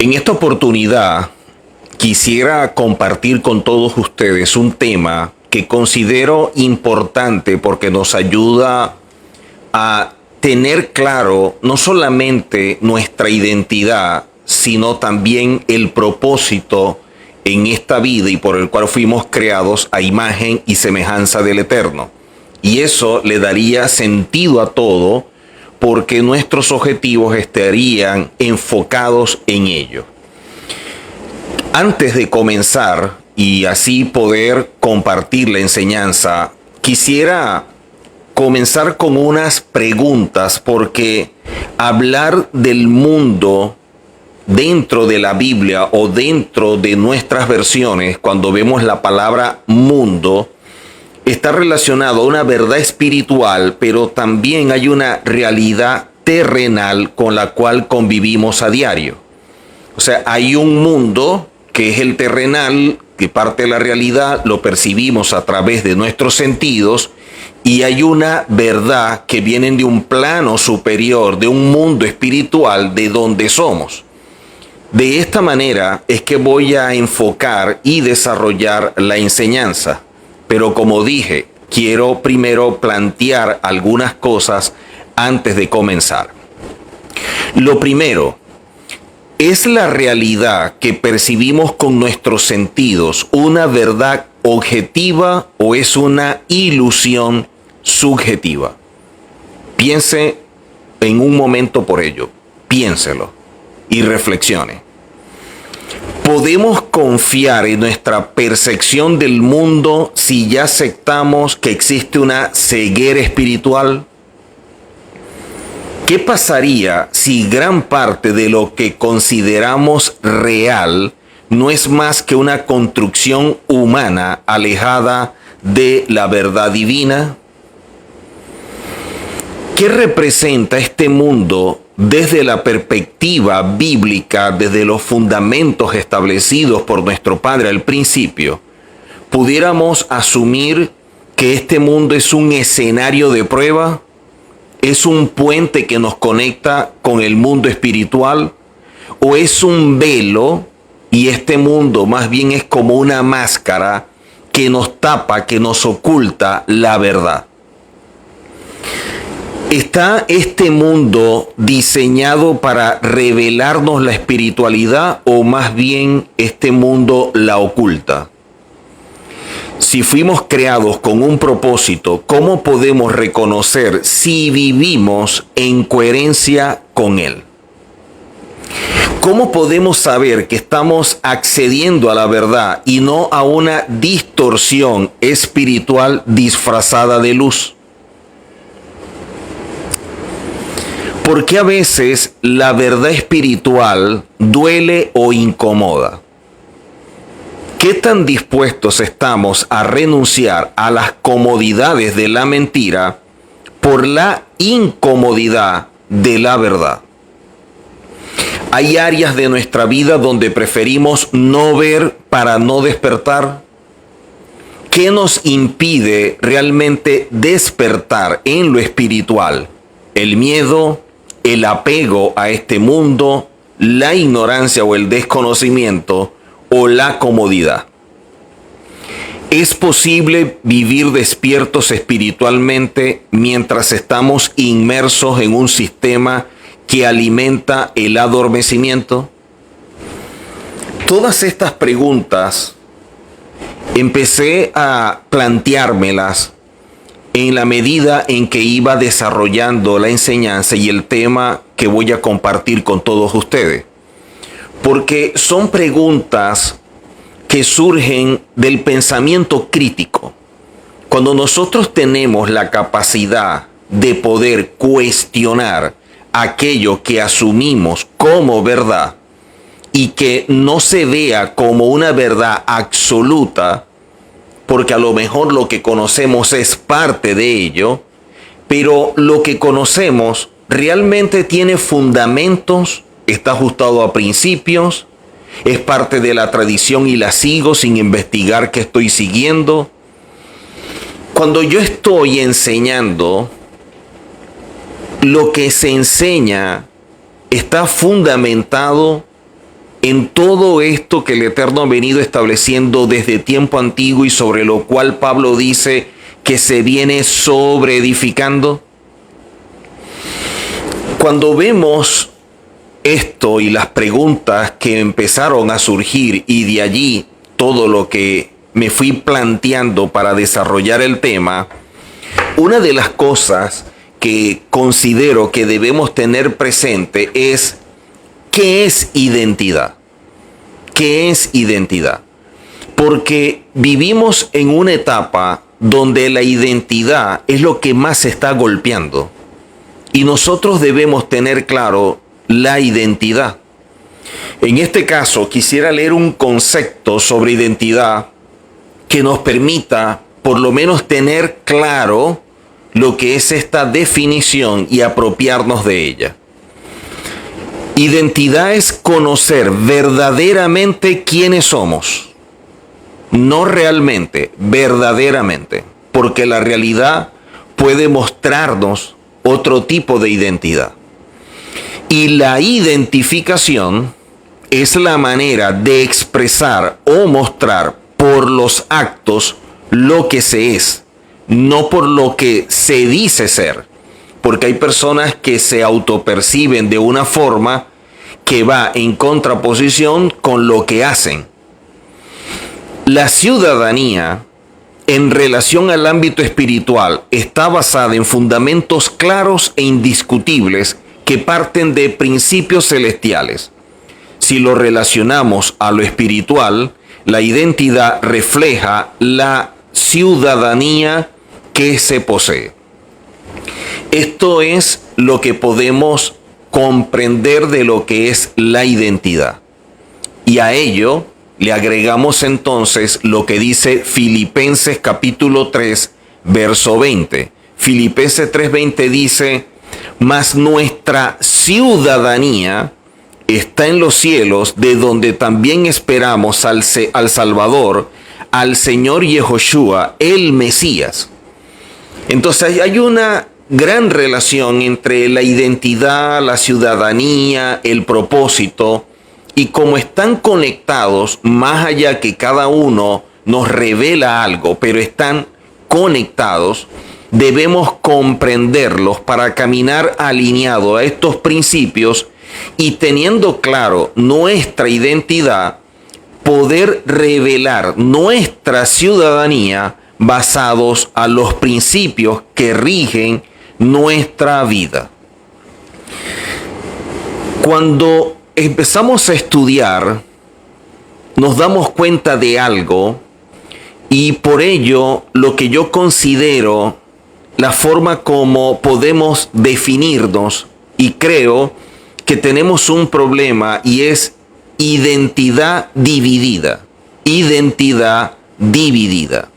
En esta oportunidad quisiera compartir con todos ustedes un tema que considero importante porque nos ayuda a tener claro no solamente nuestra identidad, sino también el propósito en esta vida y por el cual fuimos creados a imagen y semejanza del Eterno. Y eso le daría sentido a todo porque nuestros objetivos estarían enfocados en ello. Antes de comenzar y así poder compartir la enseñanza, quisiera comenzar con unas preguntas porque hablar del mundo dentro de la Biblia o dentro de nuestras versiones, cuando vemos la palabra mundo, está relacionado a una verdad espiritual, pero también hay una realidad terrenal con la cual convivimos a diario. O sea, hay un mundo que es el terrenal, que parte de la realidad, lo percibimos a través de nuestros sentidos, y hay una verdad que viene de un plano superior, de un mundo espiritual de donde somos. De esta manera es que voy a enfocar y desarrollar la enseñanza. Pero como dije, quiero primero plantear algunas cosas antes de comenzar. Lo primero, ¿es la realidad que percibimos con nuestros sentidos una verdad objetiva o es una ilusión subjetiva? Piense en un momento por ello, piénselo y reflexione. ¿Podemos confiar en nuestra percepción del mundo si ya aceptamos que existe una ceguera espiritual? ¿Qué pasaría si gran parte de lo que consideramos real no es más que una construcción humana alejada de la verdad divina? ¿Qué representa este mundo desde la perspectiva bíblica, desde los fundamentos establecidos por nuestro Padre al principio? ¿Pudiéramos asumir que este mundo es un escenario de prueba? ¿Es un puente que nos conecta con el mundo espiritual? ¿O es un velo y este mundo más bien es como una máscara que nos tapa, que nos oculta la verdad? ¿Está este mundo diseñado para revelarnos la espiritualidad o más bien este mundo la oculta? Si fuimos creados con un propósito, ¿cómo podemos reconocer si vivimos en coherencia con él? ¿Cómo podemos saber que estamos accediendo a la verdad y no a una distorsión espiritual disfrazada de luz? ¿Por qué a veces la verdad espiritual duele o incomoda? ¿Qué tan dispuestos estamos a renunciar a las comodidades de la mentira por la incomodidad de la verdad? ¿Hay áreas de nuestra vida donde preferimos no ver para no despertar? ¿Qué nos impide realmente despertar en lo espiritual? ¿El miedo, el apego a este mundo, la ignorancia o el desconocimiento o la comodidad? ¿Es posible vivir despiertos espiritualmente mientras estamos inmersos en un sistema que alimenta el adormecimiento? Todas estas preguntas empecé a planteármelas en la medida en que iba desarrollando la enseñanza y el tema que voy a compartir con todos ustedes. Porque son preguntas que surgen del pensamiento crítico. Cuando nosotros tenemos la capacidad de poder cuestionar aquello que asumimos como verdad y que no se vea como una verdad absoluta, porque a lo mejor lo que conocemos es parte de ello, pero lo que conocemos realmente tiene fundamentos, está ajustado a principios, es parte de la tradición y la sigo sin investigar qué estoy siguiendo. Cuando yo estoy enseñando, lo que se enseña está fundamentado en todo esto que el Eterno ha venido estableciendo desde tiempo antiguo y sobre lo cual Pablo dice que se viene sobreedificando? Cuando vemos esto y las preguntas que empezaron a surgir y de allí todo lo que me fui planteando para desarrollar el tema, una de las cosas que considero que debemos tener presente es ¿qué es identidad? ¿Qué es identidad? Porque vivimos en una etapa donde la identidad es lo que más se está golpeando. Y nosotros debemos tener claro la identidad. En este caso, quisiera leer un concepto sobre identidad que nos permita por lo menos tener claro lo que es esta definición y apropiarnos de ella. Identidad es conocer verdaderamente quiénes somos. No realmente, verdaderamente. Porque la realidad puede mostrarnos otro tipo de identidad. Y la identificación es la manera de expresar o mostrar por los actos lo que se es, no por lo que se dice ser. Porque hay personas que se autoperciben de una forma que va en contraposición con lo que hacen. La ciudadanía en relación al ámbito espiritual está basada en fundamentos claros e indiscutibles que parten de principios celestiales. Si lo relacionamos a lo espiritual, la identidad refleja la ciudadanía que se posee. Esto es lo que podemos comprender de lo que es la identidad. Y a ello le agregamos entonces lo que dice Filipenses capítulo 3, verso 20. Filipenses 3:20 dice: mas nuestra ciudadanía está en los cielos, de donde también esperamos al Salvador, al Señor Yehoshua, el Mesías. Entonces hay una gran relación entre la identidad, la ciudadanía, el propósito, y como están conectados, más allá que cada uno nos revela algo, pero están conectados, debemos comprenderlos para caminar alineado a estos principios y teniendo claro nuestra identidad, poder revelar nuestra ciudadanía basados a los principios que rigen nuestra vida. Cuando empezamos a estudiar, nos damos cuenta de algo y por ello lo que yo considero la forma como podemos definirnos, y creo que tenemos un problema, y es identidad dividida. Identidad dividida.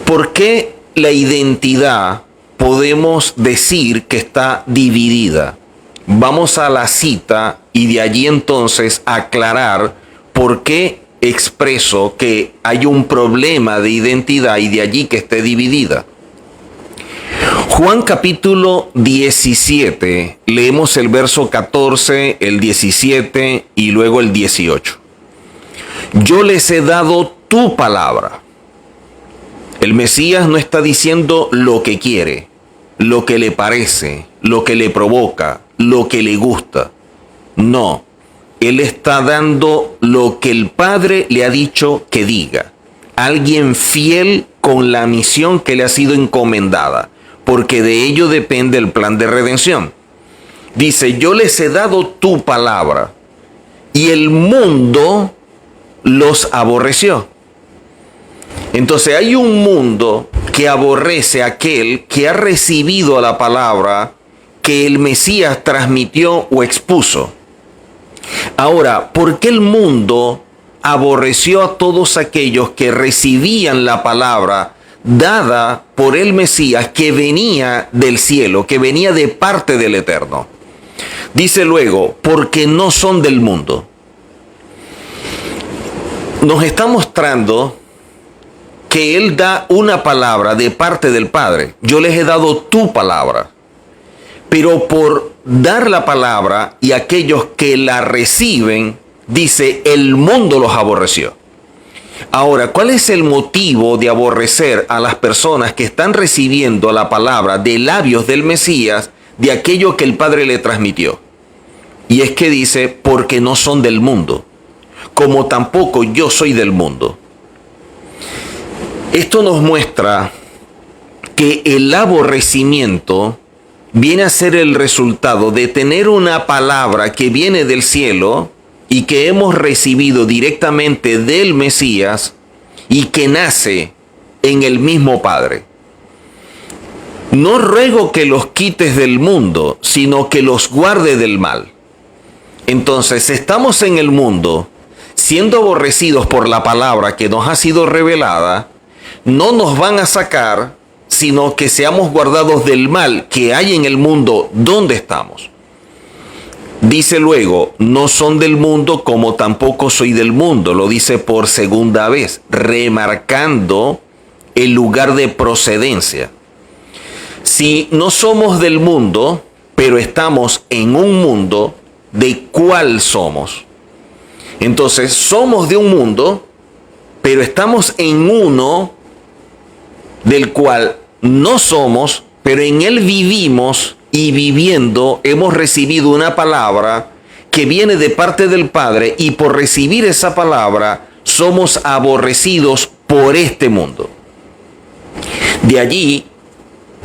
¿Por qué la identidad podemos decir que está dividida? Vamos a la cita y de allí entonces aclarar por qué expreso que hay un problema de identidad y de allí que esté dividida. Juan capítulo 17, leemos el verso 14, el 17 y luego el 18. Yo les he dado tu palabra. El Mesías no está diciendo lo que quiere, lo que le parece, lo que le provoca, lo que le gusta. No, Él está dando lo que el Padre le ha dicho que diga. Alguien fiel con la misión que le ha sido encomendada, porque de ello depende el plan de redención. Dice, yo les he dado tu palabra y el mundo los aborreció. Entonces hay un mundo que aborrece a aquel que ha recibido la palabra que el Mesías transmitió o expuso. Ahora, ¿por qué el mundo aborreció a todos aquellos que recibían la palabra dada por el Mesías que venía del cielo, que venía de parte del Eterno? Dice luego, porque no son del mundo. Nos está mostrando que Él da una palabra de parte del Padre. Yo les he dado tu palabra. pero por dar la palabra y aquellos que la reciben, dice, el mundo los aborreció. Ahora, ¿cuál es el motivo de aborrecer a las personas que están recibiendo la palabra de labios del Mesías de aquello que el Padre le transmitió? Y es que dice, porque no son del mundo, como tampoco yo soy del mundo. Esto nos muestra que el aborrecimiento viene a ser el resultado de tener una palabra que viene del cielo y que hemos recibido directamente del Mesías y que nace en el mismo Padre. No ruego que los quites del mundo, sino que los guarde del mal. Entonces, estamos en el mundo, siendo aborrecidos por la palabra que nos ha sido revelada, no nos van a sacar, sino que seamos guardados del mal que hay en el mundo donde estamos. Dice luego, no son del mundo como tampoco soy del mundo. Lo dice por segunda vez, remarcando el lugar de procedencia. Si no somos del mundo, pero estamos en un mundo, ¿de cuál somos? Entonces, somos de un mundo, pero estamos en uno del cual no somos, pero en él vivimos y viviendo hemos recibido una palabra que viene de parte del Padre y por recibir esa palabra somos aborrecidos por este mundo. De allí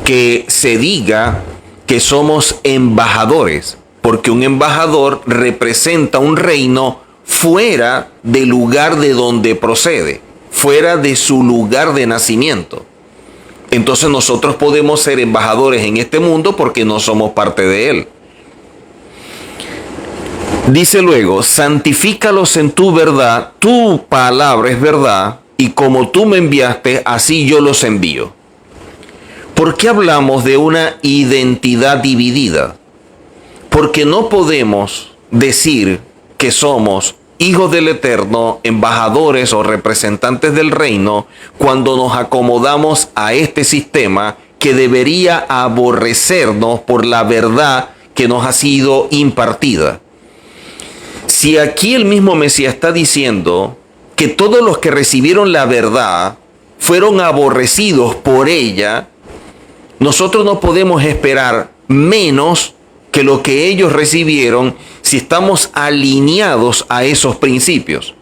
que se diga que somos embajadores, porque un embajador representa un reino fuera del lugar de donde procede, fuera de su lugar de nacimiento. Entonces nosotros podemos ser embajadores en este mundo porque no somos parte de él. Dice luego, santifícalos en tu verdad, tu palabra es verdad, y como tú me enviaste, así yo los envío. ¿Por qué hablamos de una identidad dividida? Porque no podemos decir que somos hijos del Eterno, embajadores o representantes del reino, cuando nos acomodamos a este sistema que debería aborrecernos por la verdad que nos ha sido impartida. Si aquí el mismo Mesías está diciendo que todos los que recibieron la verdad fueron aborrecidos por ella, nosotros no podemos esperar menos que lo que ellos recibieron si estamos alineados a esos principios.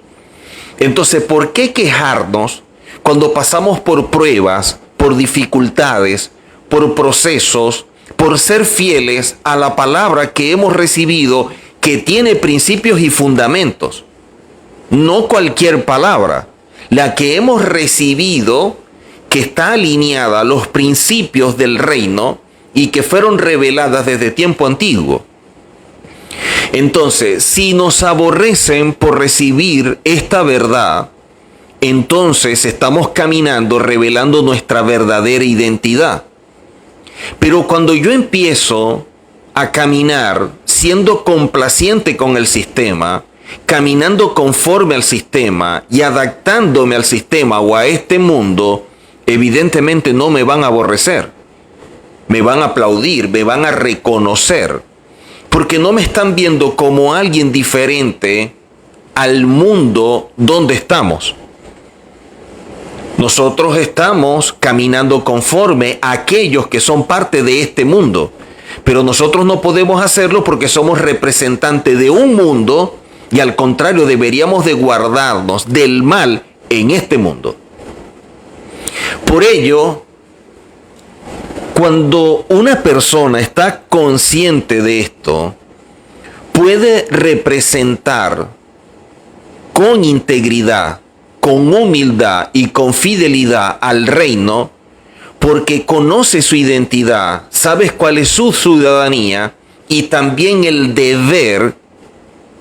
Entonces, ¿por qué quejarnos cuando pasamos por pruebas, por dificultades, por procesos, por ser fieles a la palabra que hemos recibido, que tiene principios y fundamentos? No cualquier palabra, la que hemos recibido, que está alineada a los principios del reino y que fueron reveladas desde tiempo antiguo. Entonces, si nos aborrecen por recibir esta verdad, entonces estamos caminando revelando nuestra verdadera identidad. Pero cuando yo empiezo a caminar siendo complaciente con el sistema, caminando conforme al sistema y adaptándome al sistema o a este mundo, evidentemente no me van a aborrecer. Me van a aplaudir, me van a reconocer. Porque no me están viendo como alguien diferente al mundo donde estamos. Nosotros estamos caminando conforme a aquellos que son parte de este mundo. Pero nosotros no podemos hacerlo porque somos representantes de un mundo y al contrario deberíamos de guardarnos del mal en este mundo. Por ello, cuando una persona está consciente de esto, puede representar con integridad, con humildad y con fidelidad al reino, porque conoce su identidad, sabe cuál es su ciudadanía y también el deber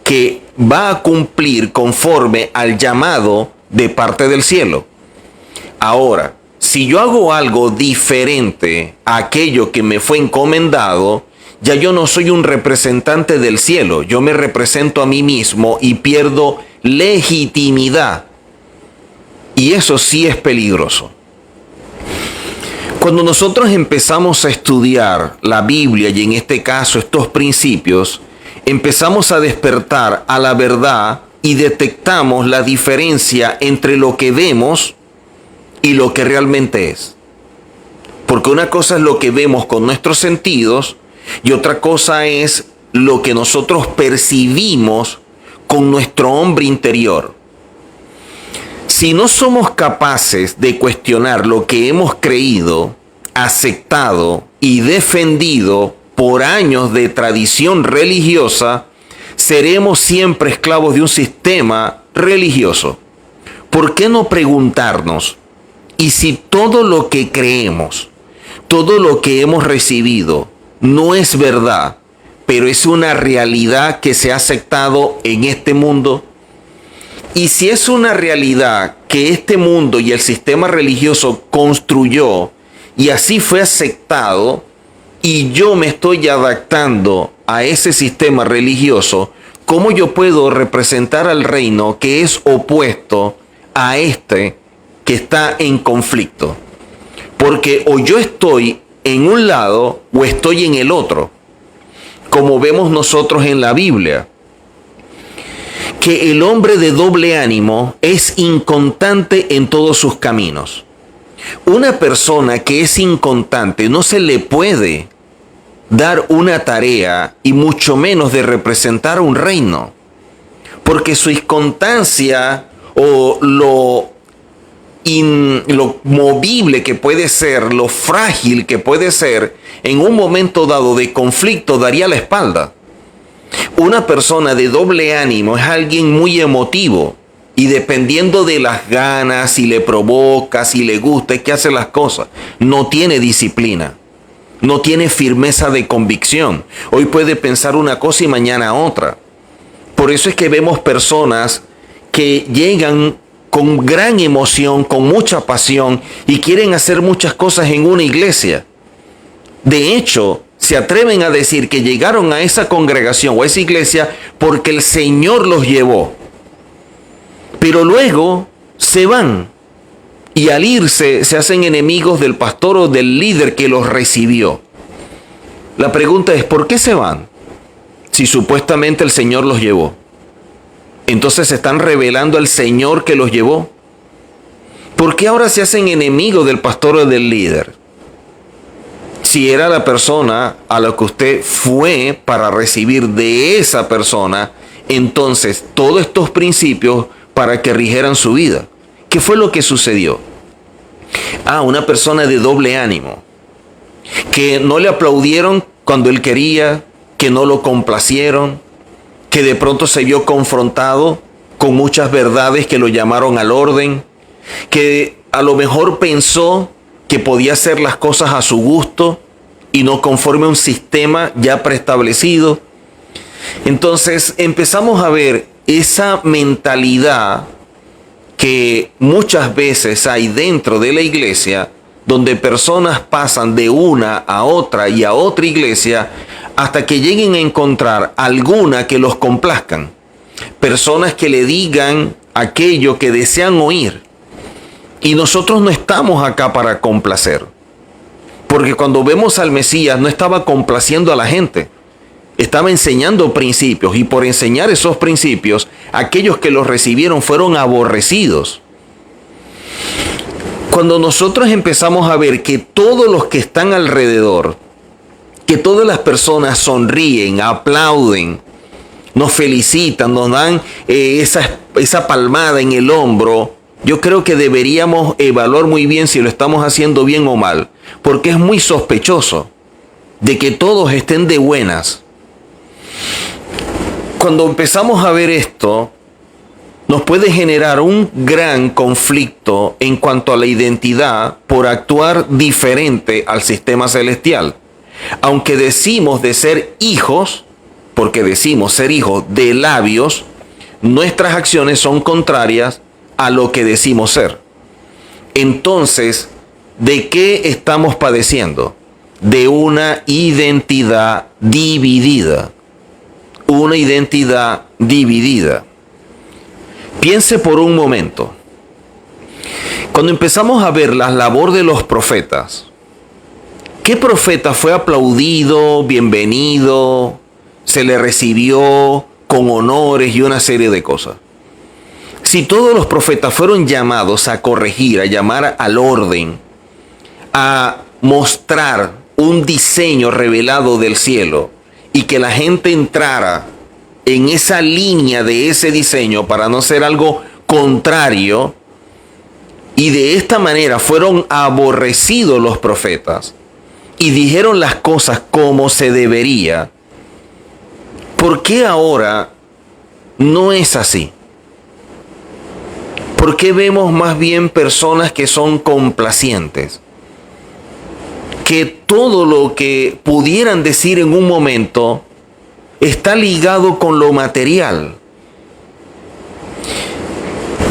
que va a cumplir conforme al llamado de parte del cielo. Ahora, si yo hago algo diferente a aquello que me fue encomendado, ya yo no soy un representante del cielo, yo me represento a mí mismo y pierdo legitimidad. Y eso sí es peligroso. Cuando nosotros empezamos a estudiar la Biblia y en este caso estos principios, empezamos a despertar a la verdad y detectamos la diferencia entre lo que vemos y lo que realmente es. Porque una cosa es lo que vemos con nuestros sentidos y otra cosa es lo que nosotros percibimos con nuestro hombre interior. Si no somos capaces de cuestionar lo que hemos creído, aceptado y defendido por años de tradición religiosa, seremos siempre esclavos de un sistema religioso. ¿Por qué no preguntarnos, y si todo lo que creemos, todo lo que hemos recibido, no es verdad, pero es una realidad que se ha aceptado en este mundo? Y si es una realidad que este mundo y el sistema religioso construyó y así fue aceptado, y yo me estoy adaptando a ese sistema religioso, ¿cómo yo puedo representar al reino que es opuesto a este que está en conflicto? Porque o yo estoy en un lado o estoy en el otro, como vemos nosotros en la Biblia, que el hombre de doble ánimo es inconstante en todos sus caminos. Una persona que es inconstante no se le puede dar una tarea y mucho menos de representar un reino, porque su inconstancia o lo movible que puede ser, lo frágil que puede ser, en un momento dado de conflicto daría la espalda. Una persona de doble ánimo es alguien muy emotivo y dependiendo de las ganas, si le provoca, si le gusta, es que hace las cosas. No tiene disciplina, no tiene firmeza de convicción. Hoy puede pensar una cosa y mañana otra. Por eso es que vemos personas que llegan con gran emoción, con mucha pasión y quieren hacer muchas cosas en una iglesia. De hecho, se atreven a decir que llegaron a esa congregación o a esa iglesia porque el Señor los llevó. Pero luego se van y al irse se hacen enemigos del pastor o del líder que los recibió. La pregunta es, ¿por qué se van? Si supuestamente el Señor los llevó. Entonces se están revelando al Señor que los llevó. ¿Por qué ahora se hacen enemigos del pastor o del líder? Si era la persona a la que usted fue para recibir de esa persona, entonces todos estos principios para que rigieran su vida. ¿Qué fue lo que sucedió? Una persona de doble ánimo, que no le aplaudieron cuando él quería, que no lo complacieron, que de pronto se vio confrontado con muchas verdades que lo llamaron al orden, que a lo mejor pensó que podía hacer las cosas a su gusto y no conforme a un sistema ya preestablecido. Entonces empezamos a ver esa mentalidad que muchas veces hay dentro de la iglesia, donde personas pasan de una a otra y a otra iglesia hasta que lleguen a encontrar alguna que los complazcan. Personas que le digan aquello que desean oír. Y nosotros no estamos acá para complacer. Porque cuando vemos al Mesías no estaba complaciendo a la gente. Estaba enseñando principios y por enseñar esos principios, aquellos que los recibieron fueron aborrecidos. Cuando nosotros empezamos a ver que todos los que están alrededor, que todas las personas sonríen, aplauden, nos felicitan, nos dan esa palmada en el hombro, yo creo que deberíamos evaluar muy bien si lo estamos haciendo bien o mal, porque es muy sospechoso de que todos estén de buenas. Cuando empezamos a ver esto, nos puede generar un gran conflicto en cuanto a la identidad por actuar diferente al sistema celestial. Aunque decimos de ser hijos, porque decimos ser hijos de labios, nuestras acciones son contrarias a lo que decimos ser. Entonces, ¿de qué estamos padeciendo? De una identidad dividida. Una identidad dividida. Piense por un momento. Cuando empezamos a ver la labor de los profetas, ¿Qué profeta fue aplaudido, bienvenido, se le recibió con honores y una serie de cosas? Si todos los profetas fueron llamados a corregir, a llamar al orden, a mostrar un diseño revelado del cielo y que la gente entrara en esa línea de ese diseño para no ser algo contrario, y de esta manera fueron aborrecidos los profetas y dijeron las cosas como se debería, ¿por qué ahora no es así? ¿Por qué vemos más bien personas que son complacientes? Que todo lo que pudieran decir en un momento está ligado con lo material.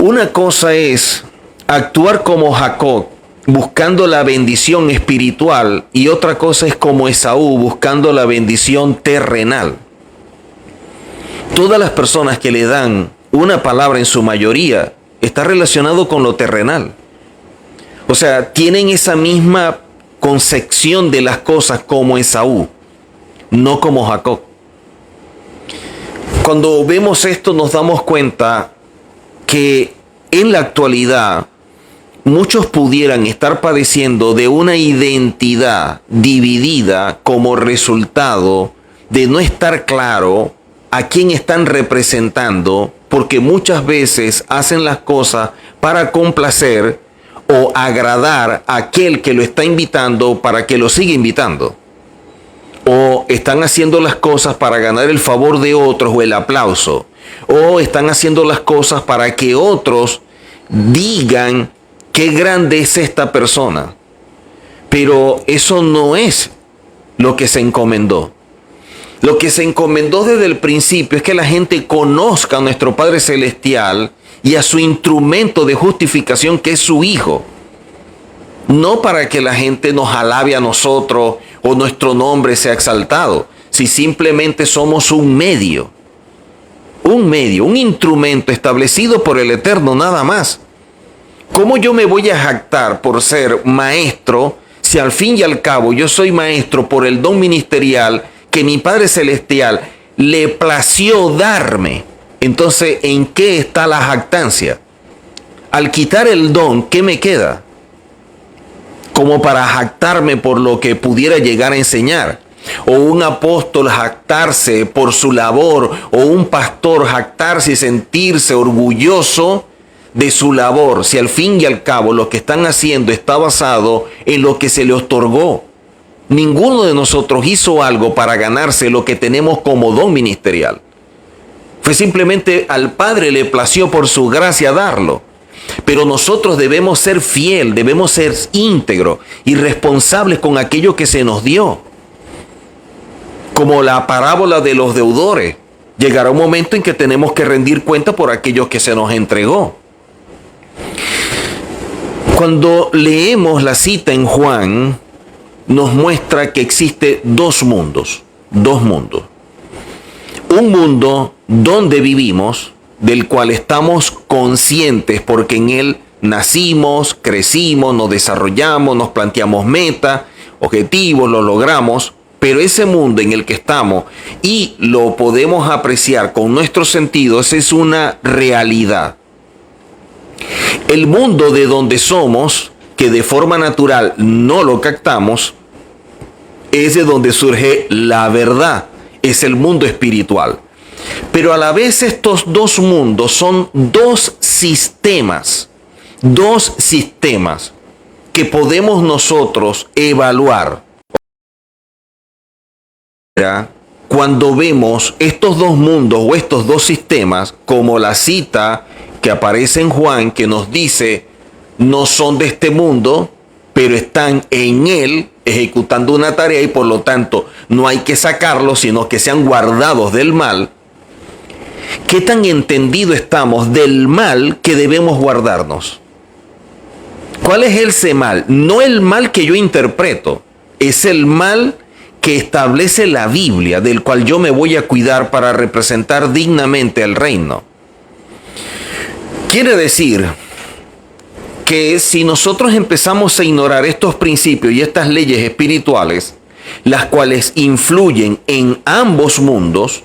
Una cosa es actuar como Jacob, buscando la bendición espiritual, y otra cosa es como Esaú, buscando la bendición terrenal. Todas las personas que le dan una palabra, en su mayoría, está relacionado con lo terrenal. O sea, tienen esa misma concepción de las cosas como Esaú, no como Jacob. Cuando vemos esto nos damos cuenta que en la actualidad muchos pudieran estar padeciendo de una identidad dividida como resultado de no estar claro a quién están representando, porque muchas veces hacen las cosas para complacer o agradar a aquel que lo está invitando para que lo siga invitando. O están haciendo las cosas para ganar el favor de otros o el aplauso. O están haciendo las cosas para que otros digan qué grande es esta persona. Pero eso no es lo que se encomendó. Lo que se encomendó desde el principio es que la gente conozca a nuestro Padre Celestial y a su instrumento de justificación, que es su Hijo. No para que la gente nos alabe a nosotros o nuestro nombre sea exaltado, si simplemente somos un medio, un instrumento establecido por el Eterno, nada más. ¿Cómo yo me voy a jactar por ser maestro si al fin y al cabo yo soy maestro por el don ministerial que mi Padre Celestial le plació darme? Entonces, ¿en qué está la jactancia? Al quitar el don, ¿qué me queda? Como para jactarme por lo que pudiera llegar a enseñar. O un apóstol jactarse por su labor, o un pastor jactarse y sentirse orgulloso de su labor, si al fin y al cabo lo que están haciendo está basado en lo que se le otorgó. Ninguno de nosotros hizo algo para ganarse lo que tenemos como don ministerial. Fue simplemente al Padre le plació por su gracia darlo. Pero nosotros debemos ser fiel, debemos ser íntegros y responsables con aquello que se nos dio. Como la parábola de los deudores. Llegará un momento en que tenemos que rendir cuenta por aquello que se nos entregó. Cuando leemos la cita en Juan, nos muestra que existe dos mundos. Un mundo donde vivimos, del cual estamos conscientes porque en él nacimos, crecimos, nos desarrollamos, nos planteamos metas, objetivos, lo logramos, pero ese mundo en el que estamos y lo podemos apreciar con nuestros sentidos es una realidad. El mundo de donde somos, que de forma natural no lo captamos, es de donde surge la verdad, es el mundo espiritual. Pero a la vez estos dos mundos son dos sistemas que podemos nosotros evaluar. Cuando vemos estos dos mundos o estos dos sistemas, como la cita que aparece en Juan, que nos dice, no son de este mundo, pero están en él ejecutando una tarea y por lo tanto no hay que sacarlos, sino que sean guardados del mal. ¿Qué tan entendido estamos del mal que debemos guardarnos? ¿Cuál es ese mal? No el mal que yo interpreto, es el mal que establece la Biblia, del cual yo me voy a cuidar para representar dignamente al reino. Quiere decir que si nosotros empezamos a ignorar estos principios y estas leyes espirituales, las cuales influyen en ambos mundos,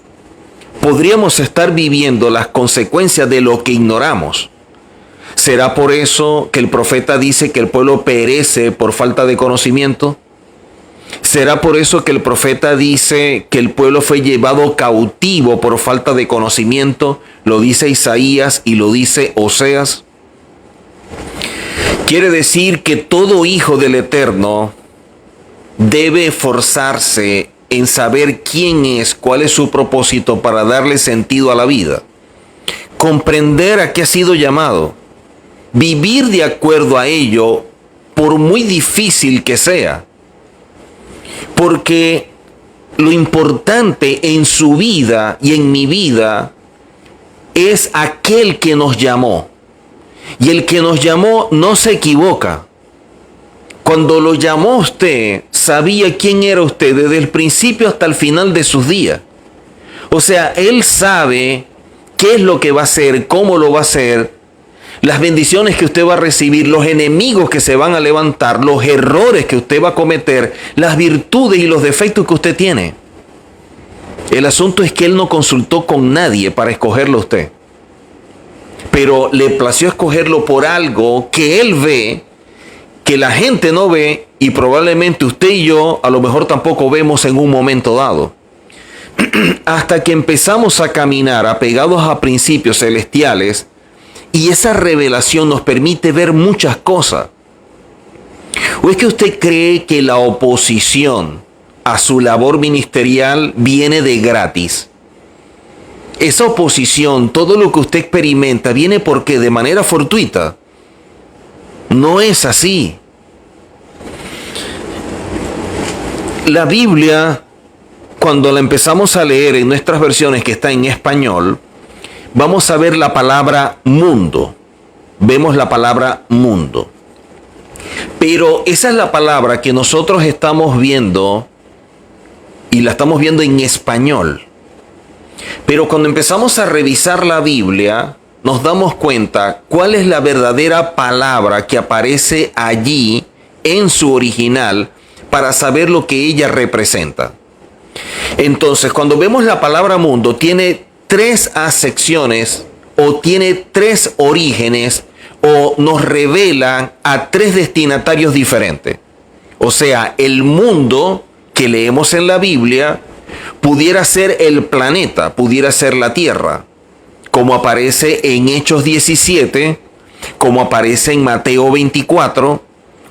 podríamos estar viviendo las consecuencias de lo que ignoramos. ¿Será por eso que el profeta dice que el pueblo perece por falta de conocimiento? ¿Será por eso que el profeta dice que el pueblo fue llevado cautivo por falta de conocimiento? Lo dice Isaías y lo dice Oseas. Quiere decir que todo hijo del Eterno debe esforzarse en saber quién es, cuál es su propósito para darle sentido a la vida. Comprender a qué ha sido llamado. Vivir de acuerdo a ello, por muy difícil que sea. Porque lo importante en su vida y en mi vida es aquel que nos llamó. Y el que nos llamó no se equivoca. Cuando lo llamó usted, sabía quién era usted desde el principio hasta el final de sus días. O sea, Él sabe qué es lo que va a hacer, cómo lo va a hacer, las bendiciones que usted va a recibir, los enemigos que se van a levantar, los errores que usted va a cometer, las virtudes y los defectos que usted tiene. El asunto es que Él no consultó con nadie para escogerlo a usted. Pero le plació escogerlo por algo que Él ve, que la gente no ve y probablemente usted y yo a lo mejor tampoco vemos en un momento dado. Hasta que empezamos a caminar apegados a principios celestiales y esa revelación nos permite ver muchas cosas. ¿O es que usted cree que la oposición a su labor ministerial viene de gratis? Esa oposición, todo lo que usted experimenta, viene porque de manera fortuita. No es así. La Biblia, cuando la empezamos a leer en nuestras versiones que está en español, vamos a ver la palabra mundo. Vemos la palabra mundo. Pero esa es la palabra que nosotros estamos viendo y la estamos viendo en español. Pero cuando empezamos a revisar la Biblia, nos damos cuenta cuál es la verdadera palabra que aparece allí en su original para saber lo que ella representa. Entonces, cuando vemos la palabra mundo, tiene tres acepciones o tiene tres orígenes o nos revela a tres destinatarios diferentes. O sea, el mundo que leemos en la Biblia pudiera ser el planeta, pudiera ser la Tierra, como aparece en Hechos 17, como aparece en Mateo 24,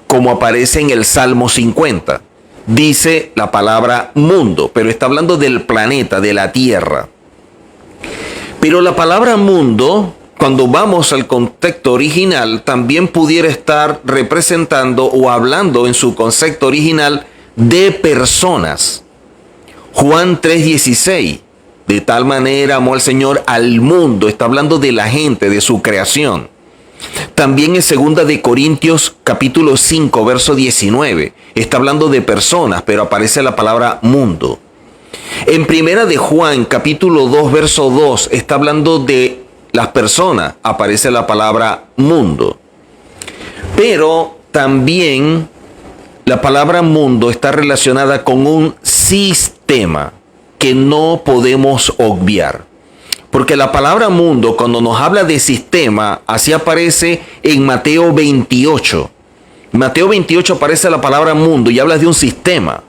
como aparece en el Salmo 50. Dice la palabra mundo, pero está hablando del planeta, de la Tierra. Pero la palabra mundo, cuando vamos al contexto original, también pudiera estar representando o hablando en su concepto original de personas. Juan 3:16, de tal manera amó el Señor al mundo, está hablando de la gente, de su creación. También en 2 de Corintios capítulo 5, verso 19, está hablando de personas, pero aparece la palabra mundo. En 1 de Juan capítulo 2, verso 2, está hablando de las personas, aparece la palabra mundo. Pero también la palabra mundo está relacionada con un sistema que no podemos obviar. Porque la palabra mundo, cuando nos habla de sistema, así aparece en Mateo 28. En Mateo 28 aparece la palabra mundo y habla de un sistema.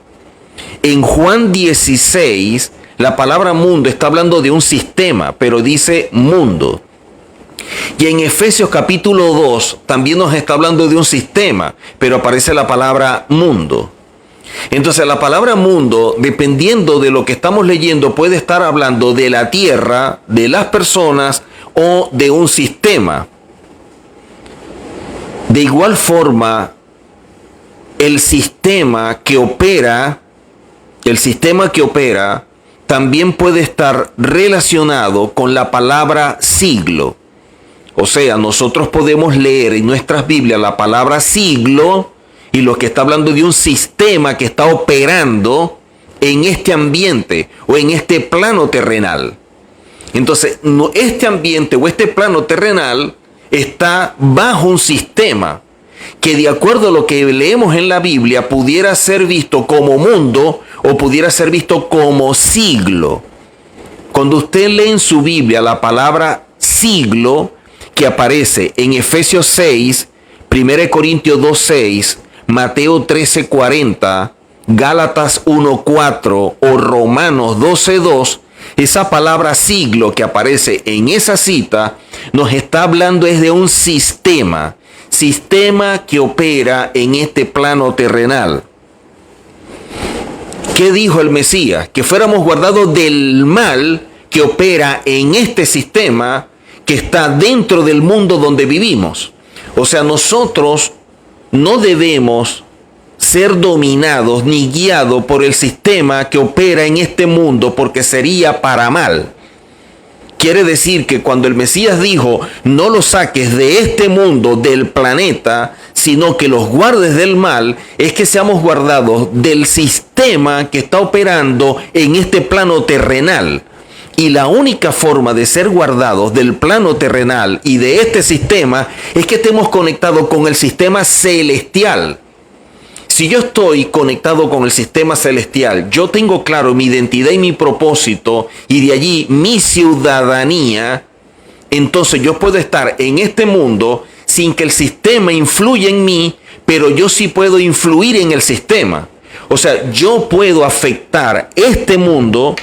En Juan 16, la palabra mundo está hablando de un sistema, pero dice mundo. Y en Efesios capítulo 2 también nos está hablando de un sistema, pero aparece la palabra mundo. Entonces la palabra mundo, dependiendo de lo que estamos leyendo, puede estar hablando de la tierra, de las personas o de un sistema. De igual forma, el sistema que opera también puede estar relacionado con la palabra siglo. O sea, nosotros podemos leer en nuestras Biblias la palabra siglo y lo que está hablando de un sistema que está operando en este ambiente o en este plano terrenal. Entonces, este ambiente o este plano terrenal está bajo un sistema que, de acuerdo a lo que leemos en la Biblia, pudiera ser visto como mundo o pudiera ser visto como siglo. Cuando usted lee en su Biblia la palabra siglo, que aparece en Efesios 6, 1 Corintios 2:6, Mateo 13:40, Gálatas 1:4 o Romanos 12:2, esa palabra siglo que aparece en esa cita nos está hablando es de un sistema que opera en este plano terrenal. ¿Qué dijo el Mesías? Que fuéramos guardados del mal que opera en este sistema que está dentro del mundo donde vivimos. O sea, nosotros no debemos ser dominados ni guiados por el sistema que opera en este mundo, porque sería para mal. Quiere decir que cuando el Mesías dijo, no los saques de este mundo, del planeta, sino que los guardes del mal, es que seamos guardados del sistema que está operando en este plano terrenal. Y la única forma de ser guardados del plano terrenal y de este sistema es que estemos conectados con el sistema celestial. Si yo estoy conectado con el sistema celestial, yo tengo claro mi identidad y mi propósito, y de allí mi ciudadanía, entonces yo puedo estar en este mundo sin que el sistema influya en mí, pero yo sí puedo influir en el sistema. O sea, yo puedo afectar este mundo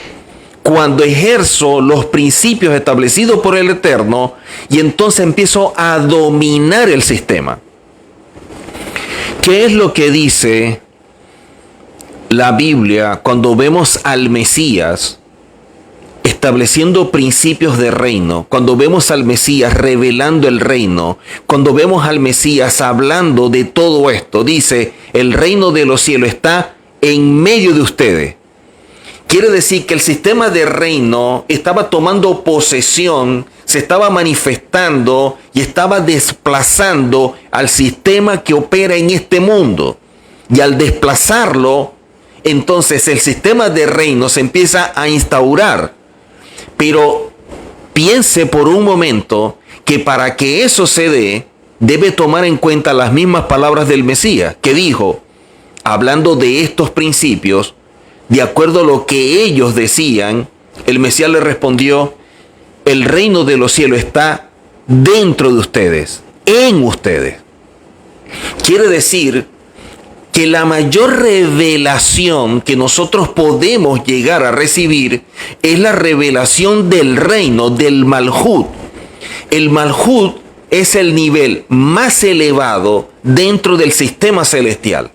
cuando ejerzo los principios establecidos por el Eterno, y entonces empiezo a dominar el sistema. ¿Qué es lo que dice la Biblia cuando vemos al Mesías estableciendo principios de reino? Cuando vemos al Mesías revelando el reino, cuando vemos al Mesías hablando de todo esto, dice, el reino de los cielos está en medio de ustedes. Quiere decir que el sistema de reino estaba tomando posesión, se estaba manifestando y estaba desplazando al sistema que opera en este mundo. Y al desplazarlo, entonces el sistema de reino se empieza a instaurar. Pero piense por un momento que para que eso se dé, debe tomar en cuenta las mismas palabras del Mesías, que dijo, hablando de estos principios, de acuerdo a lo que ellos decían, el Mesías le respondió, el reino de los cielos está dentro de ustedes, en ustedes. Quiere decir que la mayor revelación que nosotros podemos llegar a recibir es la revelación del reino, del Malhut. El Malhut es el nivel más elevado dentro del sistema celestial.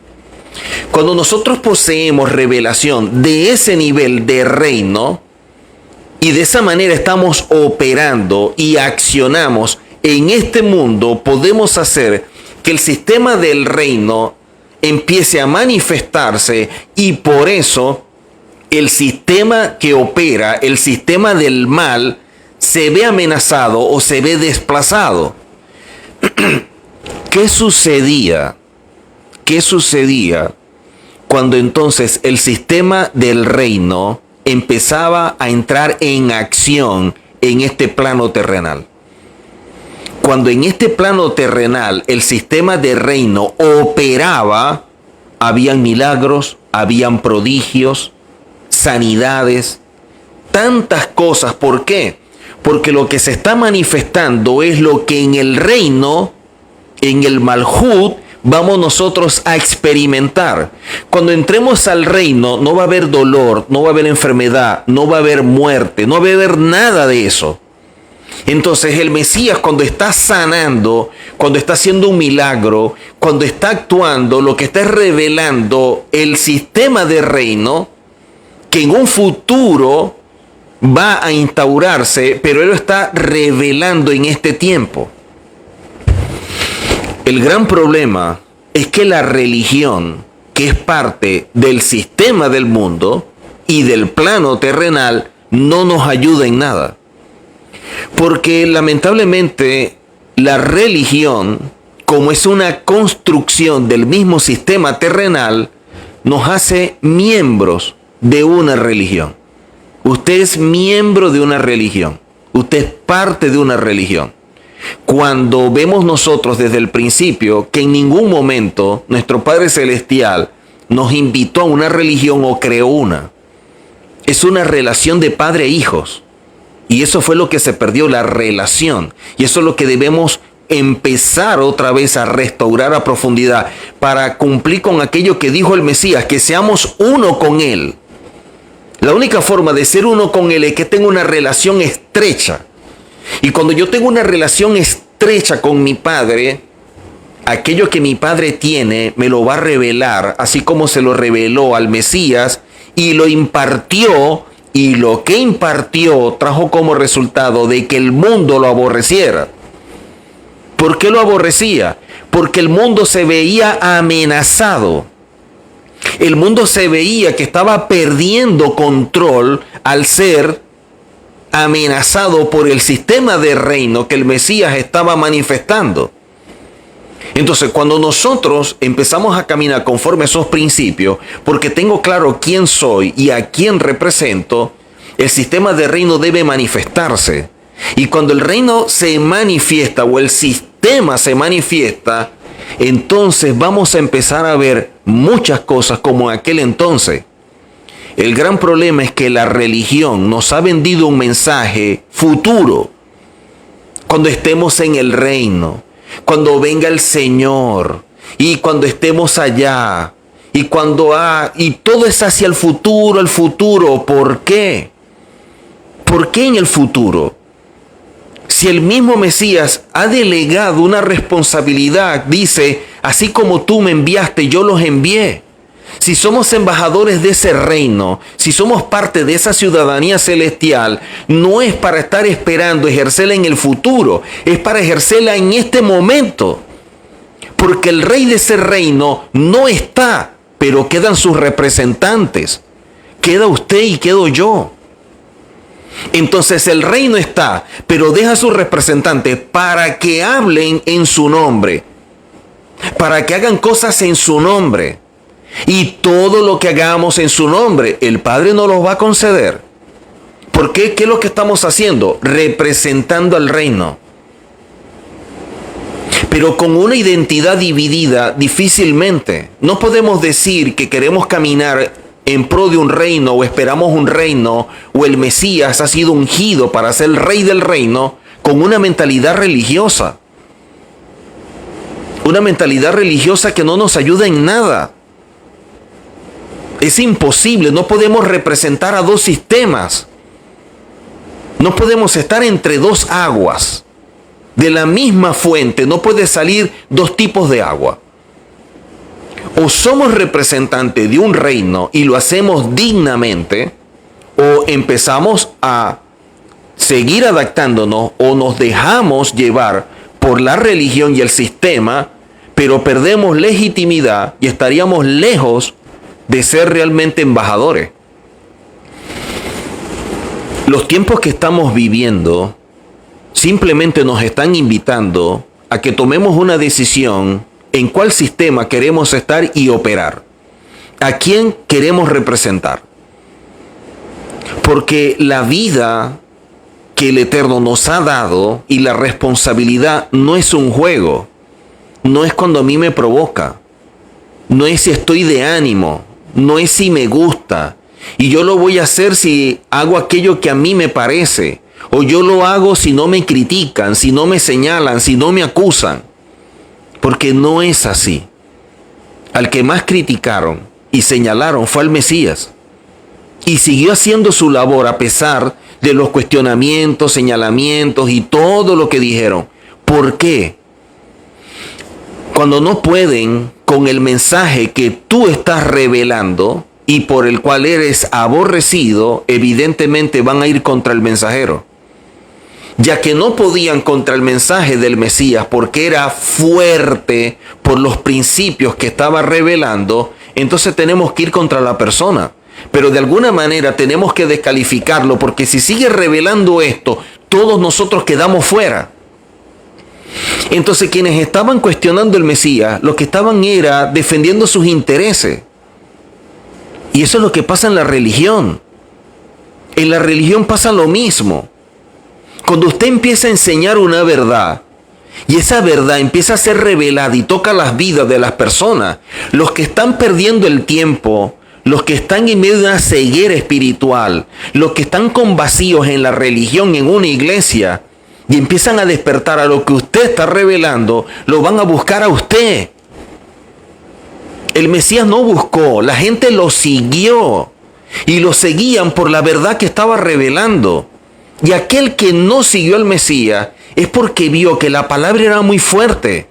Cuando nosotros poseemos revelación de ese nivel de reino, y de esa manera estamos operando y accionamos en este mundo, podemos hacer que el sistema del reino empiece a manifestarse, y por eso el sistema que opera, el sistema del mal, se ve amenazado o se ve desplazado. ¿Qué sucedía? ¿Qué sucedía cuando entonces el sistema del reino empezaba a entrar en acción en este plano terrenal? Cuando en este plano terrenal el sistema de reino operaba, habían milagros, habían prodigios, sanidades, tantas cosas. ¿Por qué? Porque lo que se está manifestando es lo que en el reino, en el Malhut, vamos nosotros a experimentar. Cuando entremos al reino no va a haber dolor, no va a haber enfermedad, no va a haber muerte, no va a haber nada de eso. Entonces el Mesías, cuando está sanando, cuando está haciendo un milagro, cuando está actuando, lo que está es revelando el sistema de reino que en un futuro va a instaurarse, pero él lo está revelando en este tiempo. El gran problema es que la religión, que es parte del sistema del mundo y del plano terrenal, no nos ayuda en nada. Porque lamentablemente la religión, como es una construcción del mismo sistema terrenal, nos hace miembros de una religión. Usted es miembro de una religión. Usted es parte de una religión. cuando vemos nosotros desde el principio que en ningún momento nuestro Padre Celestial nos invitó a una religión o creó una. Es una relación de padre e hijos. Y eso fue lo que se perdió, la relación. Y eso es lo que debemos empezar otra vez a restaurar a profundidad para cumplir con aquello que dijo el Mesías, que seamos uno con Él. La única forma de ser uno con Él es que tenga una relación estrecha. Y cuando yo tengo una relación estrecha con mi Padre, aquello que mi Padre tiene me lo va a revelar, así como se lo reveló al Mesías y lo impartió, y lo que impartió trajo como resultado de que el mundo lo aborreciera. ¿Por qué lo aborrecía? Porque el mundo se veía amenazado. El mundo se veía que estaba perdiendo control al ser amenazado por el sistema de reino que el Mesías estaba manifestando. Entonces, cuando nosotros empezamos a caminar conforme a esos principios, porque tengo claro quién soy y a quién represento, el sistema de reino debe manifestarse. Y cuando el reino se manifiesta o el sistema se manifiesta, entonces vamos a empezar a ver muchas cosas como en aquel entonces. El gran problema es que la religión nos ha vendido un mensaje futuro. Cuando estemos en el reino, cuando venga el Señor, y cuando estemos allá, y todo es hacia el futuro. ¿Por qué? ¿Por qué en el futuro? Si el mismo Mesías ha delegado una responsabilidad, dice, así como tú me enviaste, yo los envié. Si somos embajadores de ese reino, si somos parte de esa ciudadanía celestial, no es para estar esperando ejercerla en el futuro, es para ejercerla en este momento. Porque el rey de ese reino no está, pero quedan sus representantes. Queda usted y quedo yo. Entonces el reino está, pero deja a sus representantes para que hablen en su nombre, para que hagan cosas en su nombre. Y todo lo que hagamos en su nombre, el Padre nos lo va a conceder. ¿Por qué? ¿Qué es lo que estamos haciendo? Representando al reino. Pero con una identidad dividida, difícilmente. No podemos decir que queremos caminar en pro de un reino o esperamos un reino o el Mesías ha sido ungido para ser el rey del reino con una mentalidad religiosa. Una mentalidad religiosa que no nos ayuda en nada. Es imposible, no podemos representar a dos sistemas. No podemos estar entre dos aguas. De la misma fuente no puede salir dos tipos de agua. O somos representantes de un reino y lo hacemos dignamente, o empezamos a seguir adaptándonos o nos dejamos llevar por la religión y el sistema, pero perdemos legitimidad y estaríamos lejos de ser realmente embajadores. Los tiempos que estamos viviendo simplemente nos están invitando a que tomemos una decisión en cuál sistema queremos estar y operar. ¿A quién queremos representar? Porque la vida que el Eterno nos ha dado y la responsabilidad no es un juego. No es cuando a mí me provoca. No es si estoy de ánimo. No es si me gusta. Y yo lo voy a hacer si hago aquello que a mí me parece. O yo lo hago si no me critican, si no me señalan, si no me acusan. Porque no es así. Al que más criticaron y señalaron fue al Mesías. Y siguió haciendo su labor a pesar de los cuestionamientos, señalamientos y todo lo que dijeron. ¿Por qué? Cuando no pueden con el mensaje que tú estás revelando y por el cual eres aborrecido, evidentemente van a ir contra el mensajero. Ya que no podían contra el mensaje del Mesías porque era fuerte por los principios que estaba revelando, entonces tenemos que ir contra la persona. Pero de alguna manera tenemos que descalificarlo porque si sigue revelando esto, todos nosotros quedamos fuera. Entonces quienes estaban cuestionando el Mesías, lo que estaban era defendiendo sus intereses. Y eso es lo que pasa en la religión. En la religión pasa lo mismo. Cuando usted empieza a enseñar una verdad Y esa verdad empieza a ser revelada y toca las vidas de las personas. Los que están perdiendo el tiempo, los que están en medio de una ceguera espiritual, los que están con vacíos en la religión, en una iglesia, y empiezan a despertar a lo que usted está revelando, lo van a buscar a usted. El Mesías no buscó, la gente lo siguió y lo seguían por la verdad que estaba revelando. Y aquel que no siguió al Mesías es porque vio que la palabra era muy fuerte,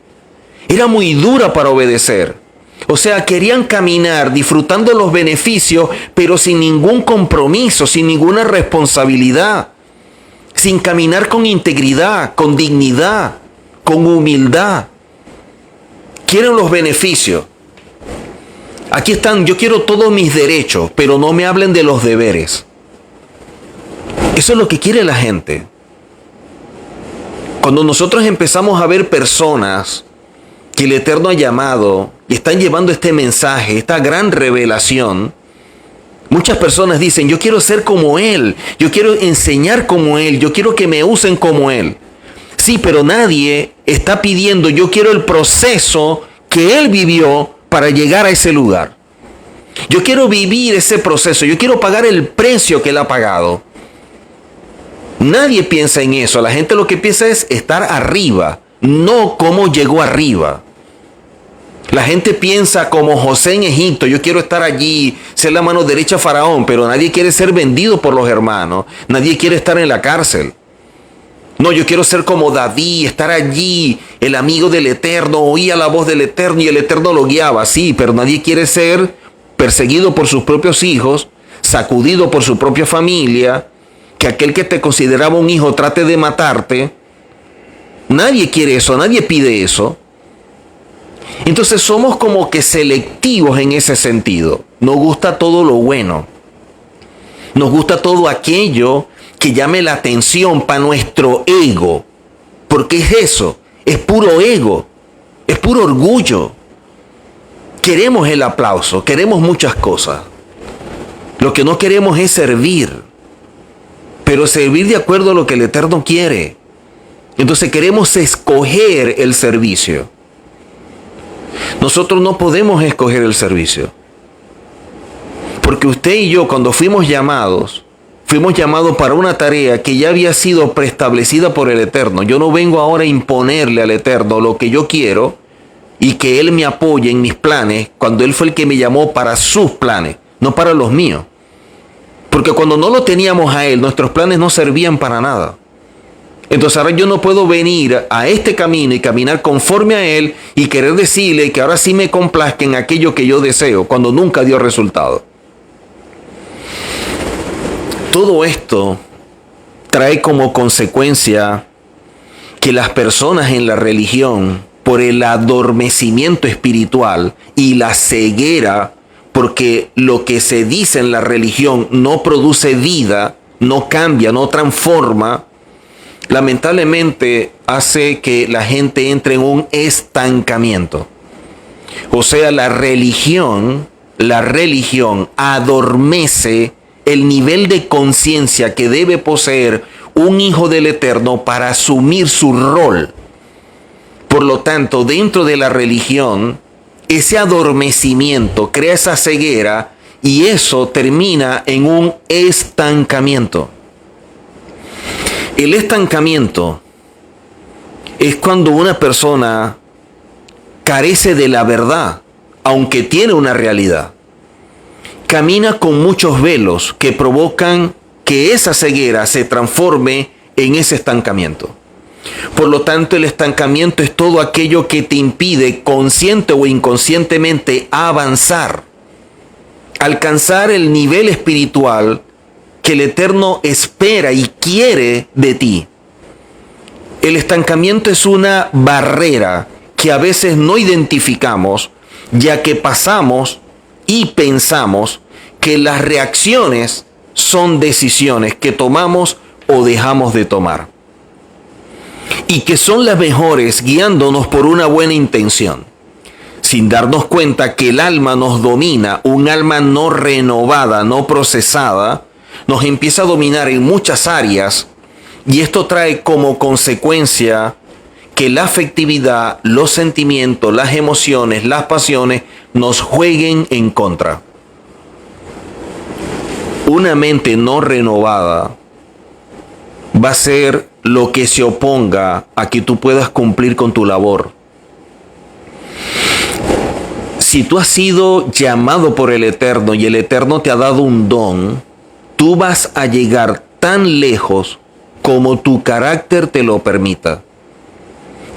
era muy dura para obedecer. O sea, querían caminar disfrutando los beneficios, pero sin ningún compromiso, sin ninguna responsabilidad, sin caminar con integridad, con dignidad, con humildad. Quieren los beneficios. Aquí están, yo quiero todos mis derechos, pero no me hablen de los deberes. Eso es lo que quiere la gente. Cuando nosotros empezamos a ver personas que el Eterno ha llamado y están llevando este mensaje, esta gran revelación, muchas personas dicen, yo quiero ser como Él, yo quiero enseñar como Él, yo quiero que me usen como Él. Sí, pero nadie está pidiendo, yo quiero el proceso que Él vivió para llegar a ese lugar. Yo quiero vivir ese proceso, yo quiero pagar el precio que Él ha pagado. Nadie piensa en eso, la gente lo que piensa es estar arriba, no cómo llegó arriba. La gente piensa como José en Egipto, yo quiero estar allí, ser la mano derecha a Faraón, pero nadie quiere ser vendido por los hermanos, nadie quiere estar en la cárcel. No, yo quiero ser como David, estar allí, el amigo del Eterno, oía la voz del Eterno y el Eterno lo guiaba, sí, pero nadie quiere ser perseguido por sus propios hijos, sacudido por su propia familia, que aquel que te consideraba un hijo trate de matarte. Nadie quiere eso, nadie pide eso. Entonces somos como que selectivos en ese sentido. Nos gusta todo lo bueno. Nos gusta todo aquello que llame la atención para nuestro ego. Porque es eso, es puro ego, es puro orgullo. Queremos el aplauso, queremos muchas cosas. Lo que no queremos es servir. Pero servir de acuerdo a lo que el Eterno quiere. Entonces queremos escoger el servicio. Nosotros no podemos escoger el servicio. Porque usted y yo, cuando fuimos llamados para una tarea que ya había sido preestablecida por el Eterno. Yo no vengo ahora a imponerle al Eterno lo que yo quiero y que Él me apoye en mis planes cuando Él fue el que me llamó para sus planes, no para los míos. Porque cuando no lo teníamos a Él, nuestros planes no servían para nada. Entonces ahora yo no puedo venir a este camino y caminar conforme a Él y querer decirle que ahora sí me complazca en aquello que yo deseo, cuando nunca dio resultado. Todo esto trae como consecuencia que las personas en la religión, por el adormecimiento espiritual y la ceguera, porque lo que se dice en la religión no produce vida, no cambia, no transforma, lamentablemente hace que la gente entre en un estancamiento. O sea, la religión adormece el nivel de conciencia que debe poseer un hijo del Eterno para asumir su rol. Por lo tanto, dentro de la religión, ese adormecimiento crea esa ceguera y eso termina en un estancamiento. El estancamiento es cuando una persona carece de la verdad, aunque tiene una realidad. Camina con muchos velos que provocan que esa ceguera se transforme en ese estancamiento. Por lo tanto, el estancamiento es todo aquello que te impide, consciente o inconscientemente, avanzar, alcanzar el nivel espiritual que el Eterno espera y quiere de ti. El estancamiento es una barrera que a veces no identificamos, ya que pasamos y pensamos que las reacciones son decisiones que tomamos o dejamos de tomar. Y que son las mejores guiándonos por una buena intención. Sin darnos cuenta que el alma nos domina, un alma no renovada, no procesada, nos empieza a dominar en muchas áreas. Y esto trae como consecuencia que la afectividad, los sentimientos, las emociones, las pasiones nos jueguen en contra. Una mente no renovada va a ser lo que se oponga a que tú puedas cumplir con tu labor. Si tú has sido llamado por el Eterno y el Eterno te ha dado un don, tú vas a llegar tan lejos como tu carácter te lo permita.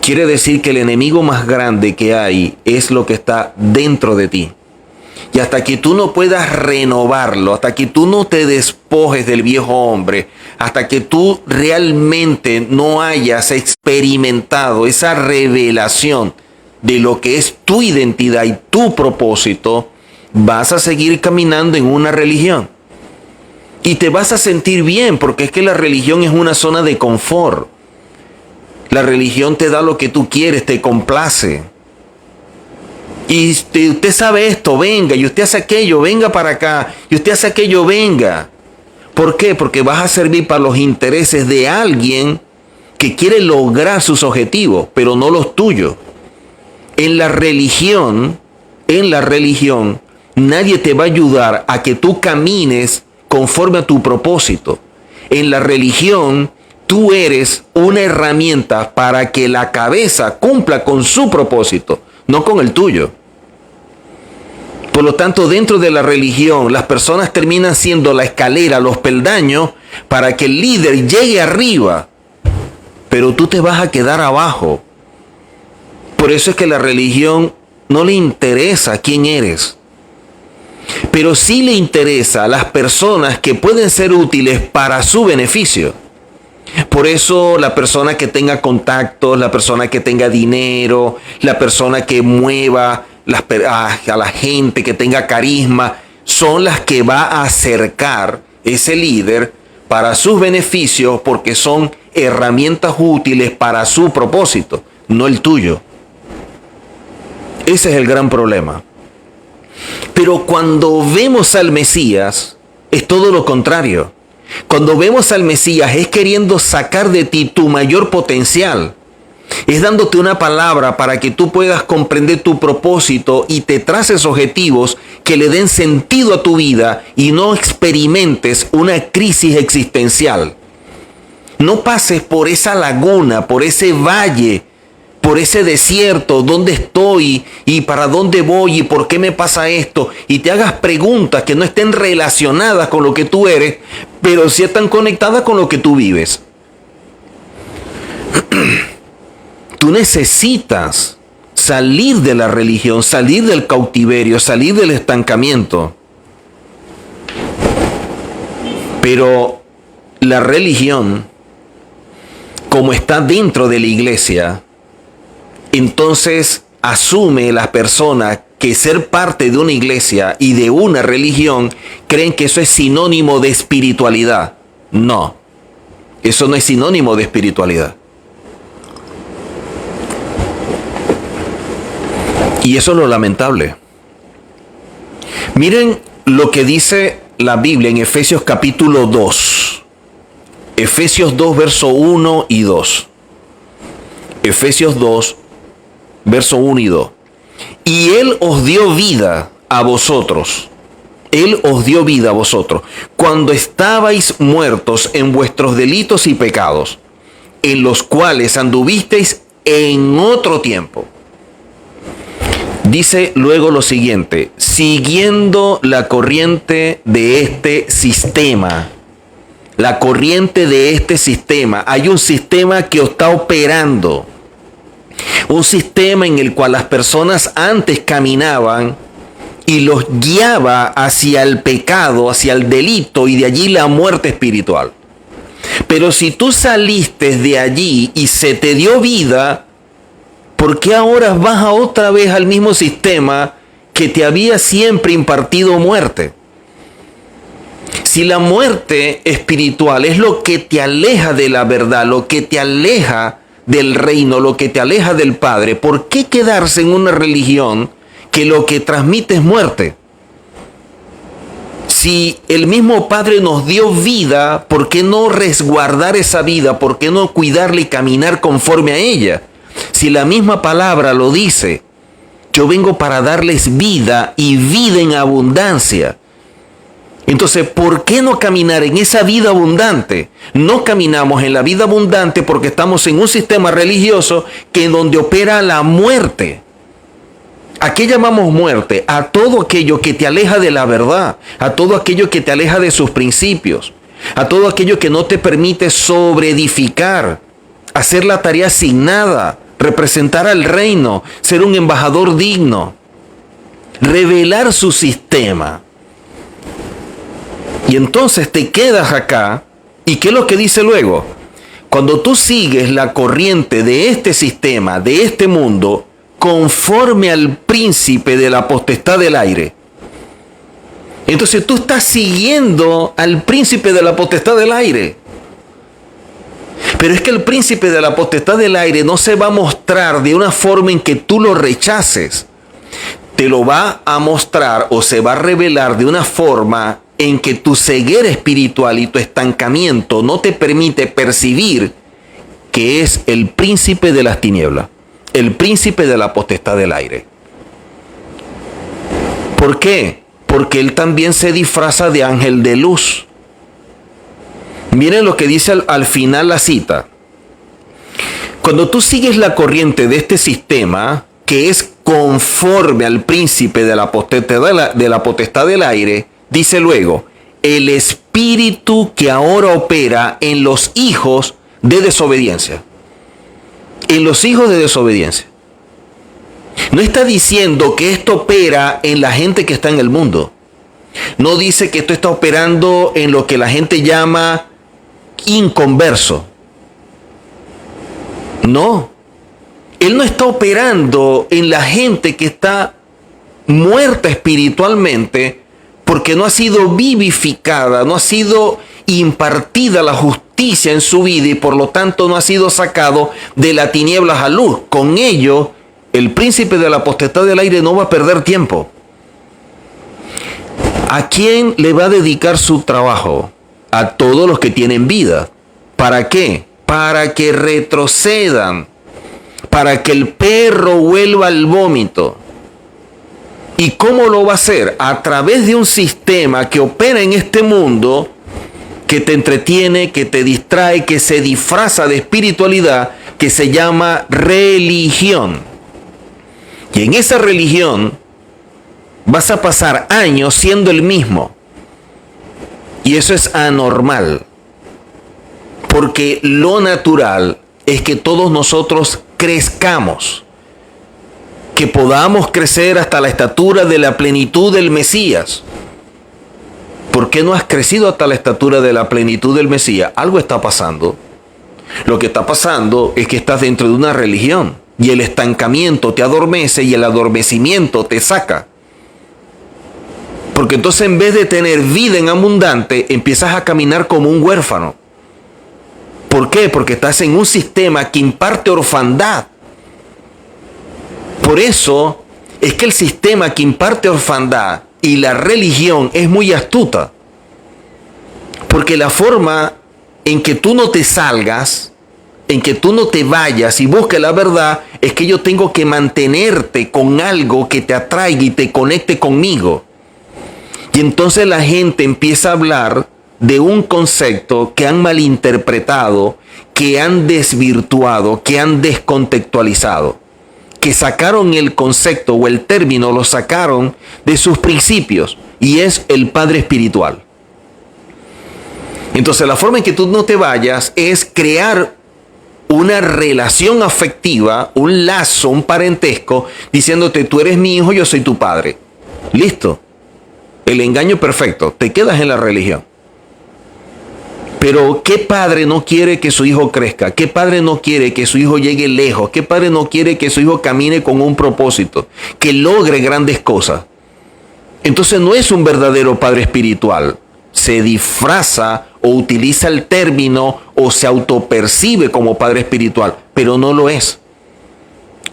Quiere decir que el enemigo más grande que hay es lo que está dentro de ti. Y hasta que tú no puedas renovarlo, hasta que tú no te despojes del viejo hombre, hasta que tú realmente no hayas experimentado esa revelación de lo que es tu identidad y tu propósito, vas a seguir caminando en una religión. Y te vas a sentir bien, porque es que la religión es una zona de confort. La religión te da lo que tú quieres, te complace. Y usted sabe esto, venga, y usted hace aquello, venga para acá, y usted hace aquello, venga. ¿Por qué? Porque vas a servir para los intereses de alguien que quiere lograr sus objetivos, pero no los tuyos. En la religión, nadie te va a ayudar a que tú camines conforme a tu propósito. En la religión, tú eres una herramienta para que la cabeza cumpla con su propósito, no con el tuyo. Por lo tanto, dentro de la religión, las personas terminan siendo la escalera, los peldaños, para que el líder llegue arriba, pero tú te vas a quedar abajo. Por eso es que la religión no le interesa quién eres, pero sí le interesa a las personas que pueden ser útiles para su beneficio. Por eso la persona que tenga contactos, la persona que tenga dinero, la persona que mueva a la gente, que tenga carisma, son las que va a acercar ese líder para sus beneficios, porque son herramientas útiles para su propósito, no el tuyo. Ese es el gran problema. Pero cuando vemos al Mesías, es todo lo contrario. Cuando vemos al Mesías, es queriendo sacar de ti tu mayor potencial. Es dándote una palabra para que tú puedas comprender tu propósito y te traces objetivos que le den sentido a tu vida y no experimentes una crisis existencial. No pases por esa laguna, por ese valle, por ese desierto, ¿dónde estoy? ¿Y para dónde voy? ¿Y por qué me pasa esto? Y te hagas preguntas que no estén relacionadas con lo que tú eres, pero sí están conectadas con lo que tú vives. Tú necesitas salir de la religión, salir del cautiverio, salir del estancamiento. Pero la religión, como está dentro de la iglesia, entonces asume la persona que ser parte de una iglesia y de una religión, creen que eso es sinónimo de espiritualidad. No, eso no es sinónimo de espiritualidad. Y eso es lo lamentable. Miren lo que dice la Biblia en Efesios capítulo 2. Efesios 2, verso 1 y 2. Efesios 2, verso 1 y 2. Y Él os dio vida a vosotros. Él os dio vida a vosotros cuando estabais muertos en vuestros delitos y pecados, en los cuales anduvisteis en otro tiempo. Dice luego lo siguiente: siguiendo la corriente de este sistema. La corriente de este sistema. Hay un sistema que está operando. Un sistema en el cual las personas antes caminaban y los guiaba hacia el pecado, hacia el delito y de allí la muerte espiritual. Pero si tú saliste de allí y se te dio vida, ¿por qué ahora vas a otra vez al mismo sistema que te había siempre impartido muerte? Si la muerte espiritual es lo que te aleja de la verdad, lo que te aleja del reino, lo que te aleja del Padre, ¿por qué quedarse en una religión que lo que transmite es muerte? Si el mismo Padre nos dio vida, ¿por qué no resguardar esa vida? ¿Por qué no cuidarla y caminar conforme a ella? Si la misma palabra lo dice, yo vengo para darles vida y vida en abundancia. Entonces, ¿por qué no caminar en esa vida abundante? No caminamos en la vida abundante porque estamos en un sistema religioso que en donde opera la muerte. ¿A qué llamamos muerte? A todo aquello que te aleja de la verdad, a todo aquello que te aleja de sus principios, a todo aquello que no te permite sobreedificar, hacer la tarea asignada, representar al reino, ser un embajador digno, revelar su sistema. Y entonces te quedas acá, ¿y qué es lo que dice luego? Cuando tú sigues la corriente de este sistema, de este mundo, conforme al príncipe de la potestad del aire. Entonces tú estás siguiendo al príncipe de la potestad del aire. Pero es que el príncipe de la potestad del aire no se va a mostrar de una forma en que tú lo rechaces. Te lo va a mostrar o se va a revelar de una forma en que tu ceguera espiritual y tu estancamiento no te permite percibir que es el príncipe de las tinieblas, el príncipe de la potestad del aire. ¿Por qué? Porque él también se disfraza de ángel de luz. Miren lo que dice al final la cita. Cuando tú sigues la corriente de este sistema, que es conforme al príncipe de la potestad del aire, dice luego, el espíritu que ahora opera en los hijos de desobediencia. En los hijos de desobediencia. No está diciendo que esto opera en la gente que está en el mundo. No dice que esto está operando en lo que la gente llama inconverso. No. Él no está operando en la gente que está muerta espiritualmente porque no ha sido vivificada, no ha sido impartida la justicia en su vida y por lo tanto no ha sido sacado de las tinieblas a luz. Con ello, el príncipe de la potestad del aire no va a perder tiempo. ¿A quién le va a dedicar su trabajo? A todos los que tienen vida. ¿Para qué? Para que retrocedan, para que el perro vuelva al vómito. ¿Y cómo lo va a hacer? A través de un sistema que opera en este mundo, que te entretiene, que te distrae, que se disfraza de espiritualidad, que se llama religión. Y en esa religión vas a pasar años siendo el mismo. Y eso es anormal. Porque lo natural es que todos nosotros crezcamos. Que podamos crecer hasta la estatura de la plenitud del Mesías. ¿Por qué no has crecido hasta la estatura de la plenitud del Mesías? Algo está pasando. Lo que está pasando es que estás dentro de una religión y el estancamiento te adormece y el adormecimiento te saca. Porque entonces en vez de tener vida en abundante, empiezas a caminar como un huérfano. ¿Por qué? Porque estás en un sistema que imparte orfandad. Por eso es que el sistema que imparte orfandad y la religión es muy astuta. Porque la forma en que tú no te salgas, en que tú no te vayas y busques la verdad, es que yo tengo que mantenerte con algo que te atraiga y te conecte conmigo. Y entonces la gente empieza a hablar de un concepto que han malinterpretado, que han desvirtuado, que han descontextualizado. Que sacaron el concepto o el término, lo sacaron de sus principios, y es el padre espiritual. Entonces la forma en que tú no te vayas es crear una relación afectiva, un lazo, un parentesco, diciéndote tú eres mi hijo, yo soy tu padre. Listo. El engaño perfecto, te quedas en la religión. Pero ¿qué padre no quiere que su hijo crezca? ¿Qué padre no quiere que su hijo llegue lejos? ¿Qué padre no quiere que su hijo camine con un propósito? Que logre grandes cosas. Entonces no es un verdadero padre espiritual. Se disfraza o utiliza el término o se autopercibe como padre espiritual, pero no lo es.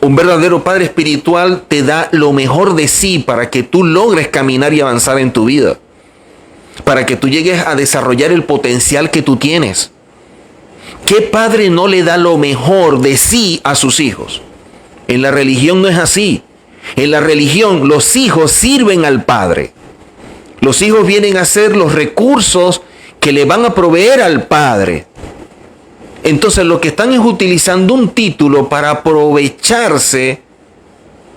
Un verdadero padre espiritual te da lo mejor de sí para que tú logres caminar y avanzar en tu vida. Para que tú llegues a desarrollar el potencial que tú tienes. ¿Qué padre no le da lo mejor de sí a sus hijos? En la religión no es así. En la religión los hijos sirven al padre. Los hijos vienen a ser los recursos que le van a proveer al padre. Entonces lo que están es utilizando un título para aprovecharse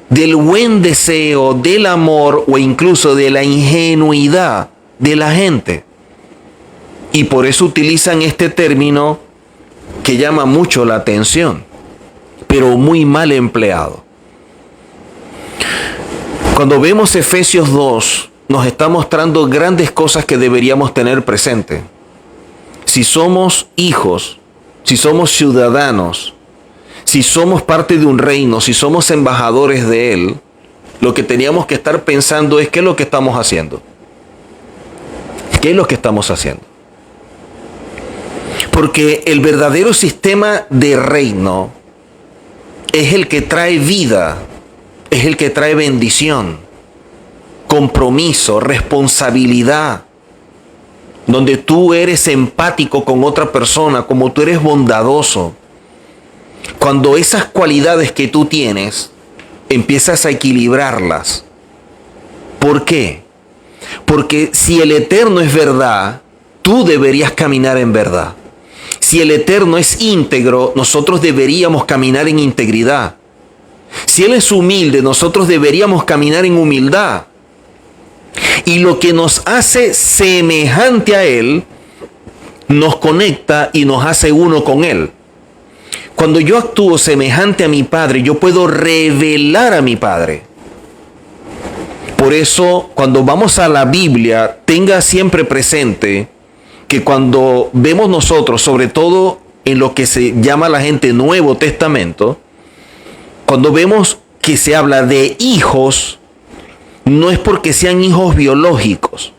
del buen deseo, del amor o incluso de la ingenuidad de la gente. Y por eso utilizan este término que llama mucho la atención, pero muy mal empleado. Cuando vemos Efesios 2, nos está mostrando grandes cosas que deberíamos tener presente. Si somos hijos, si somos ciudadanos, si somos parte de un reino, si somos embajadores de él, lo que teníamos que estar pensando es qué es lo que estamos haciendo. ¿Qué es lo que estamos haciendo? Porque el verdadero sistema de reino es el que trae vida, es el que trae bendición, compromiso, responsabilidad, donde tú eres empático con otra persona, como tú eres bondadoso. Cuando esas cualidades que tú tienes, empiezas a equilibrarlas. ¿Por qué? Porque si el Eterno es verdad, tú deberías caminar en verdad. Si el Eterno es íntegro, nosotros deberíamos caminar en integridad. Si Él es humilde, nosotros deberíamos caminar en humildad. Y lo que nos hace semejante a Él, nos conecta y nos hace uno con Él. Cuando yo actúo semejante a mi Padre, yo puedo revelar a mi Padre. Por eso, cuando vamos a la Biblia, tenga siempre presente que cuando vemos nosotros, sobre todo en lo que se llama la gente Nuevo Testamento, cuando vemos que se habla de hijos, no es porque sean hijos biológicos.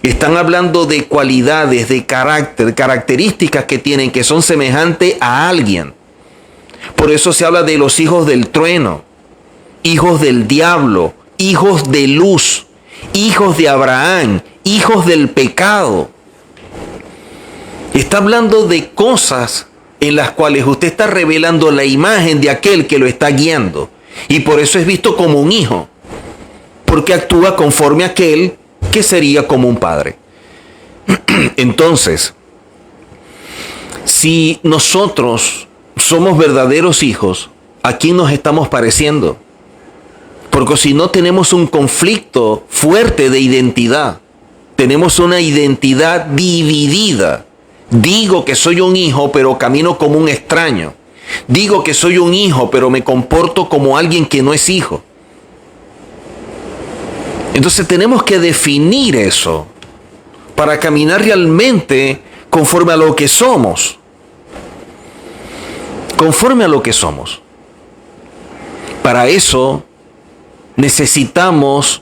Están hablando de cualidades, de carácter, características que tienen, que son semejantes a alguien. Por eso se habla de los hijos del trueno, hijos del diablo, hijos de luz, hijos de Abraham, hijos del pecado. Está hablando de cosas en las cuales usted está revelando la imagen de aquel que lo está guiando. Y por eso es visto como un hijo, porque actúa conforme a aquel que sería como un padre. Entonces, si nosotros somos verdaderos hijos, ¿a quién nos estamos pareciendo? Porque si no, tenemos un conflicto fuerte de identidad. Tenemos una identidad dividida. Digo que soy un hijo, pero camino como un extraño. Digo que soy un hijo, pero me comporto como alguien que no es hijo. Entonces tenemos que definir eso para caminar realmente conforme a lo que somos. Conforme a lo que somos. Para eso necesitamos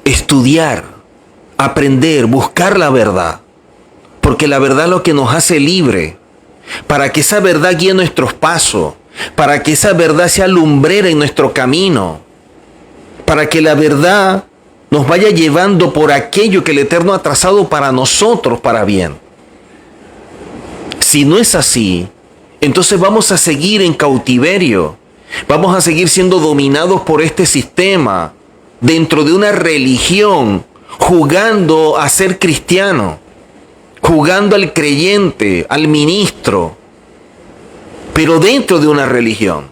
estudiar, aprender, buscar la verdad. Porque la verdad es lo que nos hace libre. Para que esa verdad guíe nuestros pasos. Para que esa verdad sea lumbrera en nuestro camino. Para que la verdad nos vaya llevando por aquello que el Eterno ha trazado para nosotros, para bien. Si no es así, entonces vamos a seguir en cautiverio. Vamos a seguir siendo dominados por este sistema, dentro de una religión, jugando a ser cristiano, jugando al creyente, al ministro, pero dentro de una religión.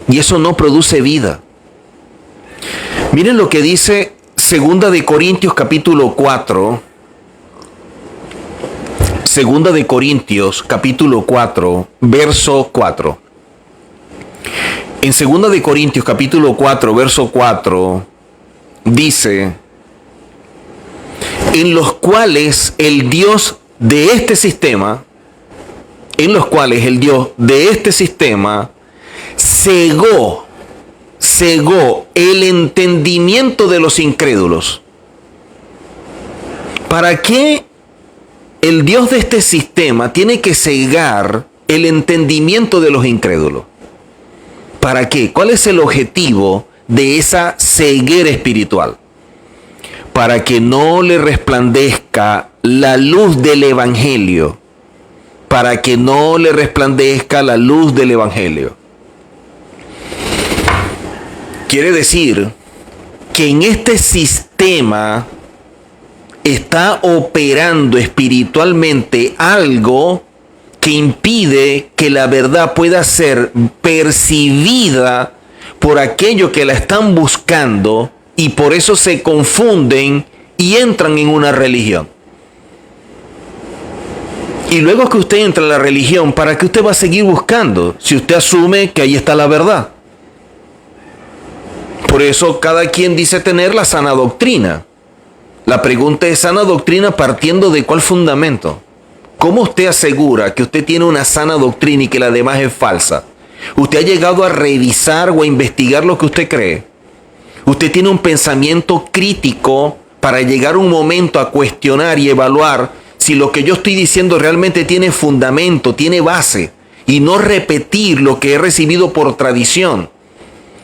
Y eso no produce vida. Miren lo que dice 2 de Corintios capítulo 4. 2 de Corintios capítulo 4, verso 4. En 2 de Corintios capítulo 4, verso 4, dice: en los cuales el Dios de este sistema, cegó el entendimiento de los incrédulos. ¿Para qué el Dios de este sistema tiene que cegar el entendimiento de los incrédulos? ¿Para qué? ¿Cuál es el objetivo de esa ceguera espiritual? Para que no le resplandezca la luz del Evangelio. Para que no le resplandezca la luz del Evangelio. Quiere decir que en este sistema está operando espiritualmente algo que impide que la verdad pueda ser percibida por aquellos que la están buscando, y por eso se confunden y entran en una religión. Y luego que usted entra en la religión, ¿para qué usted va a seguir buscando si usted asume que ahí está la verdad? Por eso cada quien dice tener la sana doctrina. La pregunta es: ¿sana doctrina partiendo de cuál fundamento? ¿Cómo usted asegura que usted tiene una sana doctrina y que la demás es falsa? ¿Usted ha llegado a revisar o a investigar lo que usted cree? ¿Usted tiene un pensamiento crítico para llegar un momento a cuestionar y evaluar si lo que yo estoy diciendo realmente tiene fundamento, tiene base, y no repetir lo que he recibido por tradición,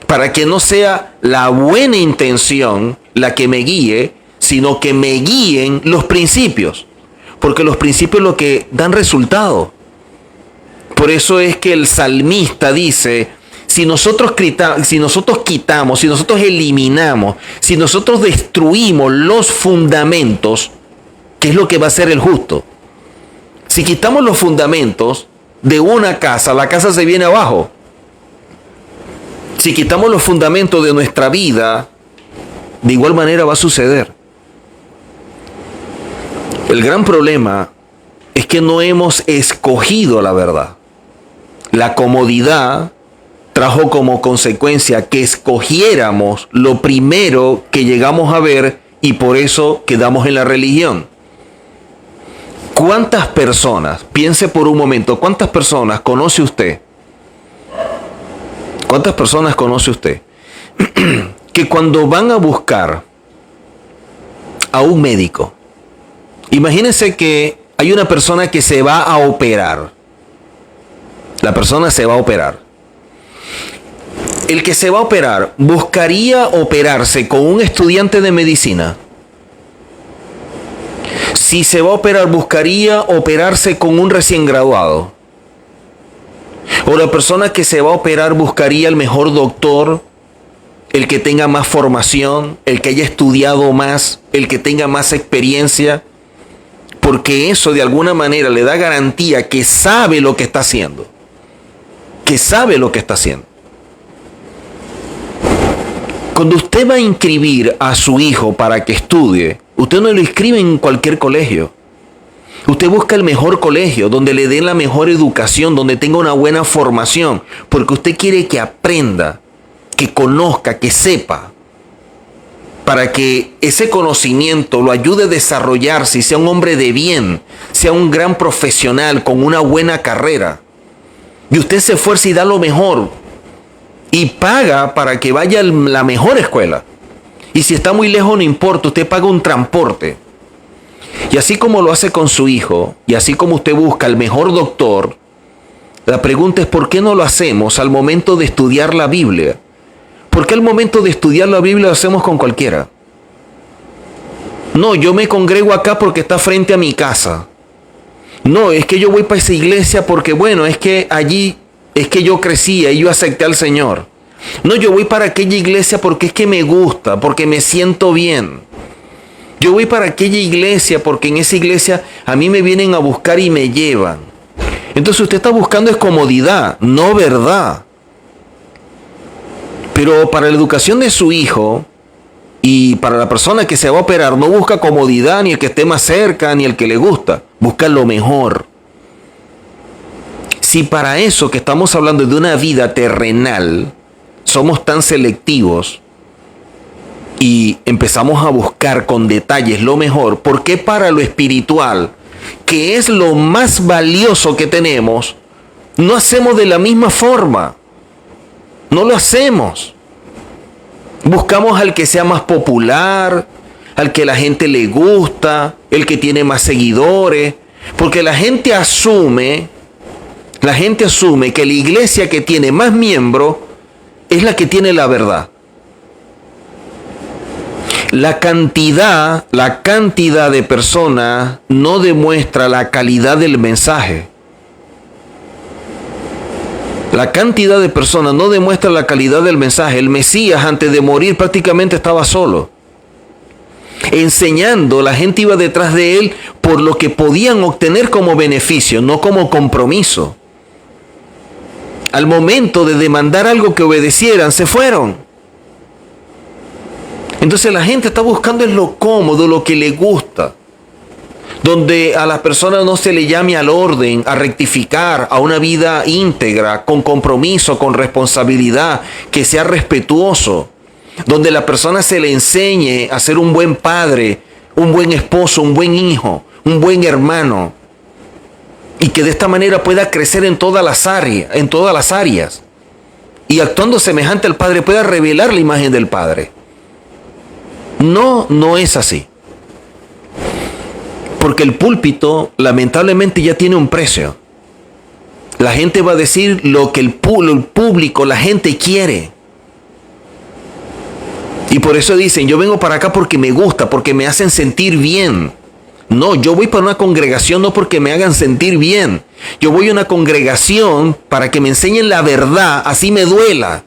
para que no sea la buena intención la que me guíe, sino que me guíen los principios? Porque los principios son lo que dan resultado. Por eso es que el salmista dice: si nosotros quitamos, si nosotros eliminamos, si nosotros destruimos los fundamentos, ¿qué es lo que va a hacer el justo? Si quitamos los fundamentos de una casa, la casa se viene abajo. Si quitamos los fundamentos de nuestra vida, de igual manera va a suceder. El gran problema es que no hemos escogido la verdad. La comodidad trajo como consecuencia que escogiéramos lo primero que llegamos a ver, y por eso quedamos en la religión. ¿Cuántas personas, piense por un momento, cuántas personas conoce usted? ¿Cuántas personas conoce usted que cuando van a buscar a un médico, imagínense que hay una persona que se va a operar? La persona se va a operar. El que se va a operar, ¿buscaría operarse con un estudiante de medicina? Si se va a operar, ¿buscaría operarse con un recién graduado? ¿O la persona que se va a operar buscaría el mejor doctor, el que tenga más formación, el que haya estudiado más, el que tenga más experiencia? Porque eso de alguna manera le da garantía que sabe lo que está haciendo. Que sabe lo que está haciendo. Cuando usted va a inscribir a su hijo para que estudie, usted no lo inscribe en cualquier colegio. Usted busca el mejor colegio, donde le den la mejor educación, donde tenga una buena formación, porque usted quiere que aprenda, que conozca, que sepa, para que ese conocimiento lo ayude a desarrollarse y sea un hombre de bien, sea un gran profesional con una buena carrera. Y usted se esfuerza y da lo mejor y paga para que vaya a la mejor escuela. Y si está muy lejos no importa, usted paga un transporte. Y así como lo hace con su hijo, y así como usted busca el mejor doctor, la pregunta es: ¿por qué no lo hacemos al momento de estudiar la Biblia? ¿Por qué al momento de estudiar la Biblia lo hacemos con cualquiera? No, yo me congrego acá porque está frente a mi casa. No, es que yo voy para esa iglesia porque, bueno, es que allí es que yo crecía y yo acepté al Señor. No, yo voy para aquella iglesia porque es que me gusta, porque me siento bien. Yo voy para aquella iglesia porque en esa iglesia a mí me vienen a buscar y me llevan. Entonces usted está buscando es comodidad, no verdad. Pero para la educación de su hijo y para la persona que se va a operar, no busca comodidad, ni el que esté más cerca, ni el que le gusta. Busca lo mejor. Si para eso que estamos hablando de una vida terrenal, somos tan selectivos y empezamos a buscar con detalles lo mejor, ¿por qué para lo espiritual, que es lo más valioso que tenemos, no hacemos de la misma forma? No lo hacemos. Buscamos al que sea más popular, al que la gente le gusta, el que tiene más seguidores, porque la gente asume que la iglesia que tiene más miembros es la que tiene la verdad. La cantidad de personas no demuestra la calidad del mensaje. La cantidad de personas no demuestra la calidad del mensaje. El Mesías, antes de morir, prácticamente estaba solo. Enseñando, la gente iba detrás de él por lo que podían obtener como beneficio, no como compromiso. Al momento de demandar algo que obedecieran, se fueron. Entonces la gente está buscando en lo cómodo, lo que le gusta. Donde a las personas no se le llame al orden, a rectificar, a una vida íntegra, con compromiso, con responsabilidad, que sea respetuoso. Donde la persona se le enseñe a ser un buen padre, un buen esposo, un buen hijo, un buen hermano. Y que de esta manera pueda crecer en todas las áreas. Y actuando semejante al Padre pueda revelar la imagen del Padre. No es así. Porque el púlpito lamentablemente ya tiene un precio. La gente va a decir lo que el público, la gente quiere. Y por eso dicen, yo vengo para acá porque me gusta, porque me hacen sentir bien. No, yo voy para una congregación no porque me hagan sentir bien. Yo voy a una congregación para que me enseñen la verdad, así me duela.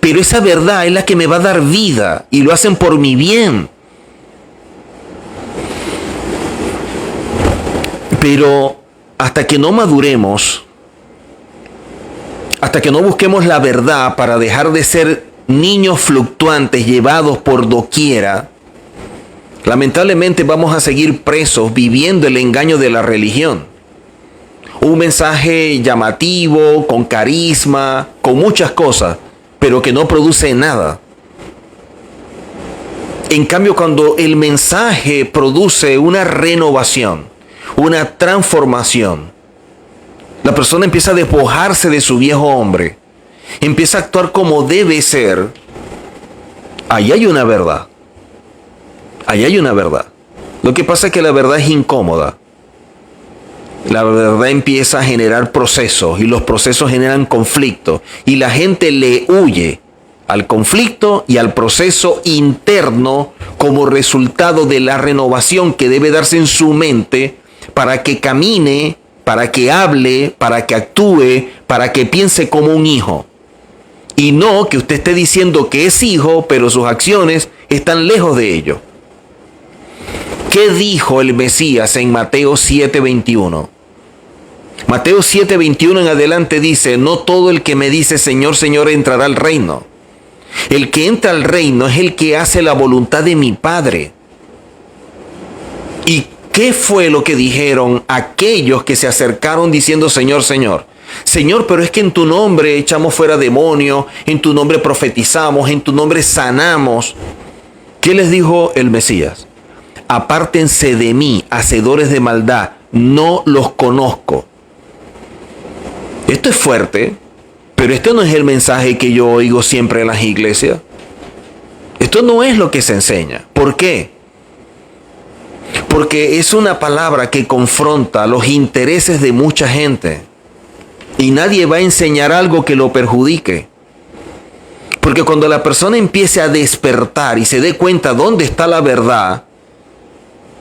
Pero esa verdad es la que me va a dar vida y lo hacen por mi bien. Pero hasta que no maduremos, hasta que no busquemos la verdad para dejar de ser niños fluctuantes llevados por doquiera, lamentablemente vamos a seguir presos viviendo el engaño de la religión. Un mensaje llamativo, con carisma, con muchas cosas, pero que no produce nada. En cambio, cuando el mensaje produce una renovación, una transformación, la persona empieza a despojarse de su viejo hombre, empieza a actuar como debe ser, ahí hay una verdad. Ahí hay una verdad. Lo que pasa es que la verdad es incómoda. La verdad empieza a generar procesos y los procesos generan conflicto y la gente le huye al conflicto y al proceso interno como resultado de la renovación que debe darse en su mente para que camine, para que hable, para que actúe, para que piense como un hijo. Y no que usted esté diciendo que es hijo, pero sus acciones están lejos de ello. ¿Qué dijo el Mesías en Mateo 7:21? Mateo 7:21 en adelante dice, no todo el que me dice Señor, Señor entrará al reino. El que entra al reino es el que hace la voluntad de mi Padre. ¿Y qué fue lo que dijeron aquellos que se acercaron diciendo Señor, Señor? Señor, pero es que en tu nombre echamos fuera demonios, en tu nombre profetizamos, en tu nombre sanamos. ¿Qué les dijo el Mesías? Apártense de mí, hacedores de maldad, no los conozco. Esto es fuerte, pero este no es el mensaje que yo oigo siempre en las iglesias. Esto no es lo que se enseña. ¿Por qué? Porque es una palabra que confronta los intereses de mucha gente. Y nadie va a enseñar algo que lo perjudique. Porque cuando la persona empiece a despertar y se dé cuenta dónde está la verdad,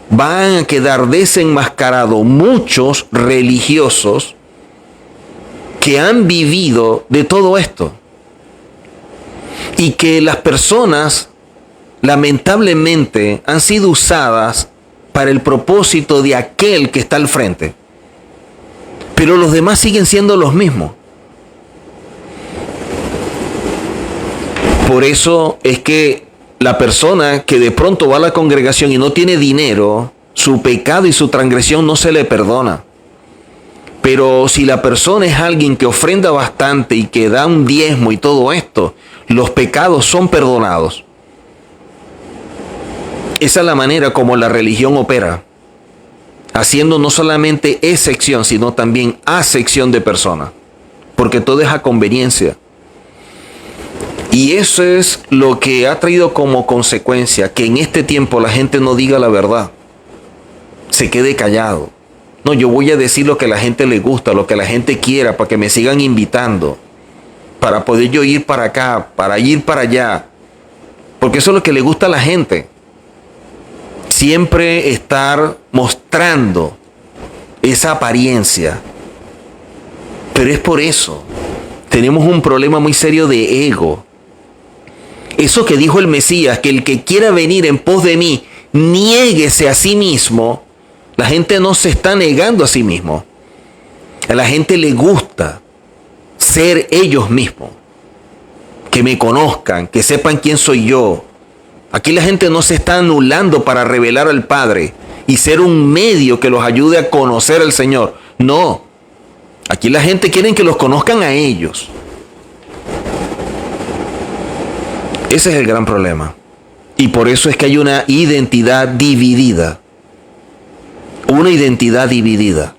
van a quedar desenmascarados muchos religiosos que han vivido de todo esto. Y que las personas, lamentablemente, han sido usadas para el propósito de aquel que está al frente. Pero los demás siguen siendo los mismos. Por eso es que la persona que de pronto va a la congregación y no tiene dinero, su pecado y su transgresión no se le perdona. Pero si la persona es alguien que ofrenda bastante y que da un diezmo y todo esto, los pecados son perdonados. Esa es la manera como la religión opera, haciendo no solamente excepción, sino también acepción de personas, porque todo es a conveniencia. Y eso es lo que ha traído como consecuencia que en este tiempo la gente no diga la verdad, se quede callado. No, yo voy a decir lo que a la gente le gusta, lo que la gente quiera, para que me sigan invitando, para poder yo ir para acá, para ir para allá, porque eso es lo que le gusta a la gente. Siempre estar mostrando esa apariencia. Pero es por eso Tenemos un problema muy serio de ego. Eso que dijo el Mesías, que el que quiera venir en pos de mí, niéguese a sí mismo. La gente no se está negando a sí mismo. A la gente le gusta ser ellos mismos. Que me conozcan, que sepan quién soy yo. Aquí la gente no se está anulando para revelar al Padre y ser un medio que los ayude a conocer al Señor. No. Aquí la gente quiere que los conozcan a ellos. Ese es el gran problema. Y por eso es que hay una identidad dividida. Una identidad dividida.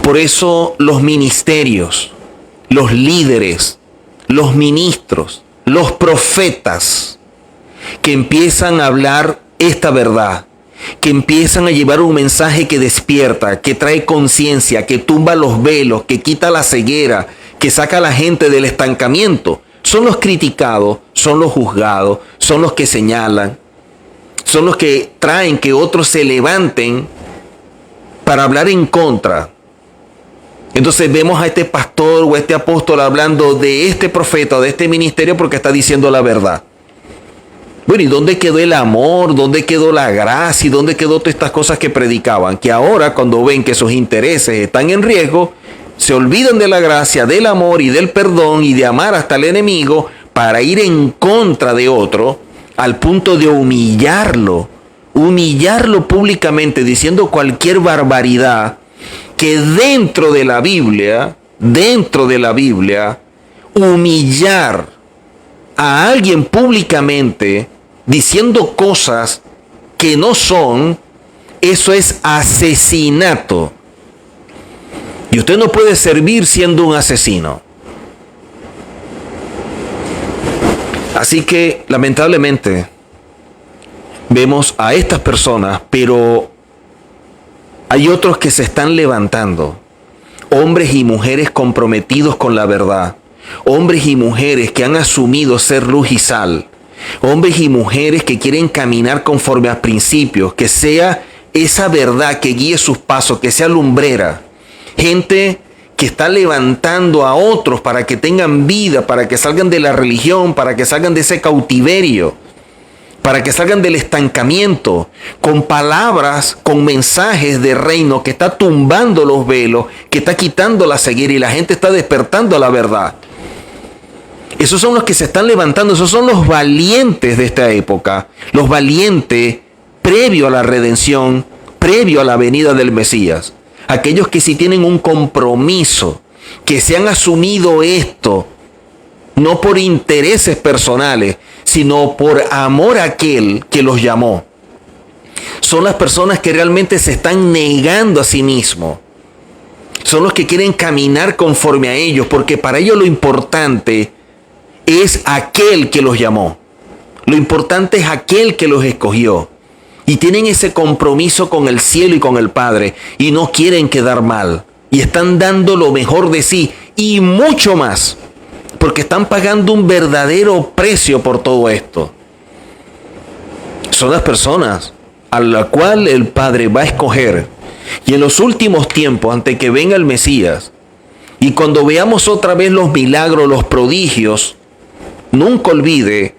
Por eso los ministerios, los líderes, los ministros, los profetas que empiezan a hablar esta verdad, que empiezan a llevar un mensaje que despierta, que trae conciencia, que tumba los velos, que quita la ceguera, que saca a la gente del estancamiento, son los criticados, son los juzgados, son los que señalan, son los que traen que otros se levanten para hablar en contra. Entonces vemos a este pastor o a este apóstol hablando de este profeta o de este ministerio porque está diciendo la verdad. Bueno, ¿y dónde quedó el amor? ¿Dónde quedó la gracia? ¿Y dónde quedó todas estas cosas que predicaban? Que ahora, cuando ven que sus intereses están en riesgo, se olvidan de la gracia, del amor y del perdón y de amar hasta el enemigo para ir en contra de otro al punto de humillarlo públicamente diciendo cualquier barbaridad que dentro de la Biblia, humillar a alguien públicamente diciendo cosas que no son, eso es asesinato. Y usted no puede servir siendo un asesino. Así que, lamentablemente, vemos a estas personas, pero hay otros que se están levantando. Hombres y mujeres comprometidos con la verdad. Hombres y mujeres que han asumido ser luz y sal. Hombres y mujeres que quieren caminar conforme a principios. Que sea esa verdad que guíe sus pasos, que sea lumbrera. Gente que está levantando a otros para que tengan vida, para que salgan de la religión, para que salgan de ese cautiverio, para que salgan del estancamiento, con palabras, con mensajes de reino que está tumbando los velos, que está quitando la ceguera y la gente está despertando a la verdad. Esos son los que se están levantando, esos son los valientes de esta época, los valientes previo a la redención, previo a la venida del Mesías. Aquellos que sí tienen un compromiso, que se han asumido esto, no por intereses personales, sino por amor a aquel que los llamó. Son las personas que realmente se están negando a sí mismos. Son los que quieren caminar conforme a ellos, porque para ellos lo importante es aquel que los llamó. Lo importante es aquel que los escogió. Y tienen ese compromiso con el cielo y con el Padre. Y no quieren quedar mal. Y están dando lo mejor de sí. Y mucho más. Porque están pagando un verdadero precio por todo esto. Son las personas a la cual el Padre va a escoger. Y en los últimos tiempos, antes que venga el Mesías, y cuando veamos otra vez los milagros, los prodigios, nunca olvide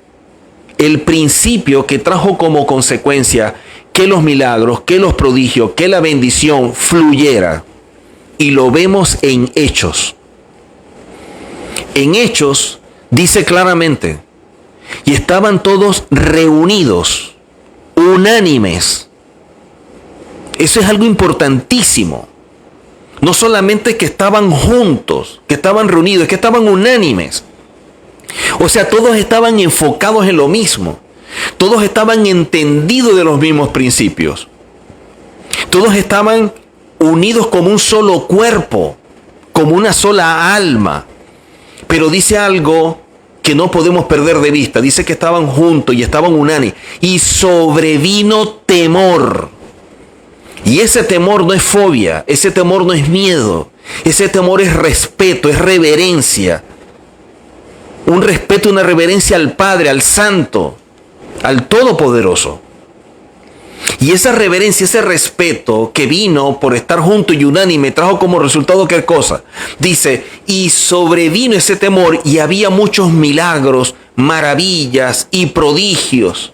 el principio que trajo como consecuencia que los milagros, que los prodigios, que la bendición fluyera. Y lo vemos en Hechos. En Hechos dice claramente, y estaban todos reunidos, unánimes. Eso es algo importantísimo. No solamente que estaban juntos, que estaban reunidos, es que estaban unánimes. O sea, todos estaban enfocados en lo mismo. Todos estaban entendidos de los mismos principios. Todos estaban unidos como un solo cuerpo, como una sola alma. Pero dice algo que no podemos perder de vista. Dice que estaban juntos y estaban unánimes. Y sobrevino temor. Y ese temor no es fobia, ese temor no es miedo. Ese temor es respeto, es reverencia. Un respeto, una reverencia al Padre, al Santo, al Todopoderoso. Y esa reverencia, ese respeto que vino por estar junto y unánime, trajo como resultado ¿qué cosa? Dice, y sobrevino ese temor y había muchos milagros, maravillas y prodigios.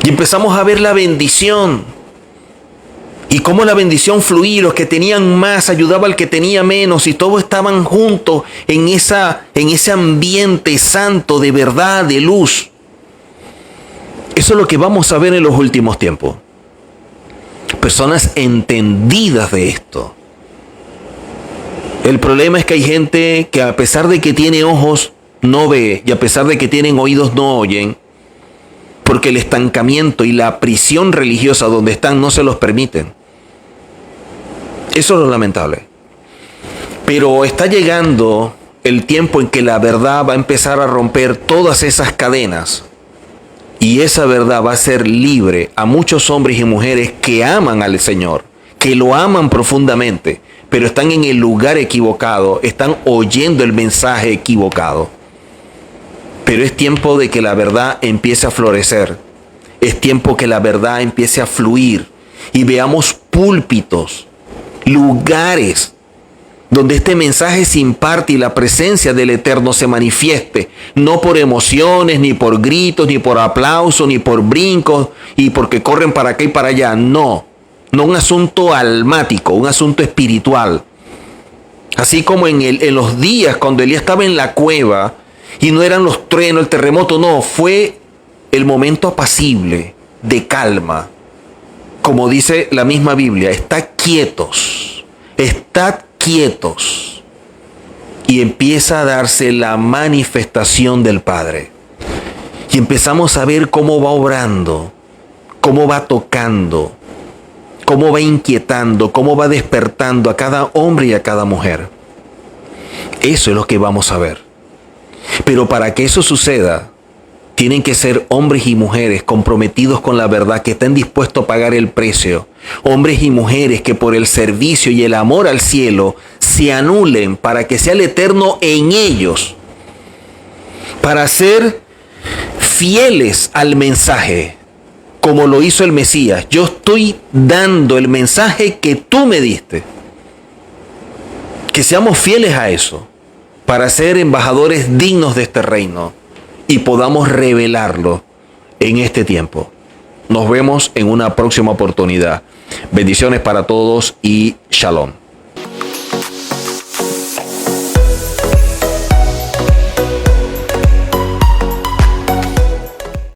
Y empezamos a ver la bendición. Y cómo la bendición fluía, los que tenían más ayudaba al que tenía menos, y todos estaban juntos en ese ambiente santo de verdad, de luz. Eso es lo que vamos a ver en los últimos tiempos. Personas entendidas de esto. El problema es que hay gente que a pesar de que tiene ojos, no ve, y a pesar de que tienen oídos, no oyen, porque el estancamiento y la prisión religiosa donde están no se los permiten. Eso es lo lamentable. Pero está llegando el tiempo en que la verdad va a empezar a romper todas esas cadenas. Y esa verdad va a ser libre a muchos hombres y mujeres que aman al Señor, que lo aman profundamente, pero están en el lugar equivocado, están oyendo el mensaje equivocado. Pero es tiempo de que la verdad empiece a florecer. Es tiempo que la verdad empiece a fluir y veamos púlpitos, lugares donde este mensaje se imparte y la presencia del Eterno se manifieste, no por emociones, ni por gritos, ni por aplausos, ni por brincos, y porque corren para acá y para allá. No un asunto almático, un asunto espiritual. Así como en los días cuando Elías estaba en la cueva, y no eran los truenos, el terremoto, no, fue el momento apacible, de calma. Como dice la misma Biblia, estad quietos, y empieza a darse la manifestación del Padre. Y empezamos a ver cómo va obrando, cómo va tocando, cómo va inquietando, cómo va despertando a cada hombre y a cada mujer. Eso es lo que vamos a ver. Pero para que eso suceda, tienen que ser hombres y mujeres comprometidos con la verdad, que estén dispuestos a pagar el precio. Hombres y mujeres que por el servicio y el amor al cielo se anulen para que sea el Eterno en ellos. Para ser fieles al mensaje, como lo hizo el Mesías. Yo estoy dando el mensaje que tú me diste. Que seamos fieles a eso, para ser embajadores dignos de este reino y podamos revelarlo en este tiempo. Nos vemos en una próxima oportunidad. Bendiciones para todos y shalom.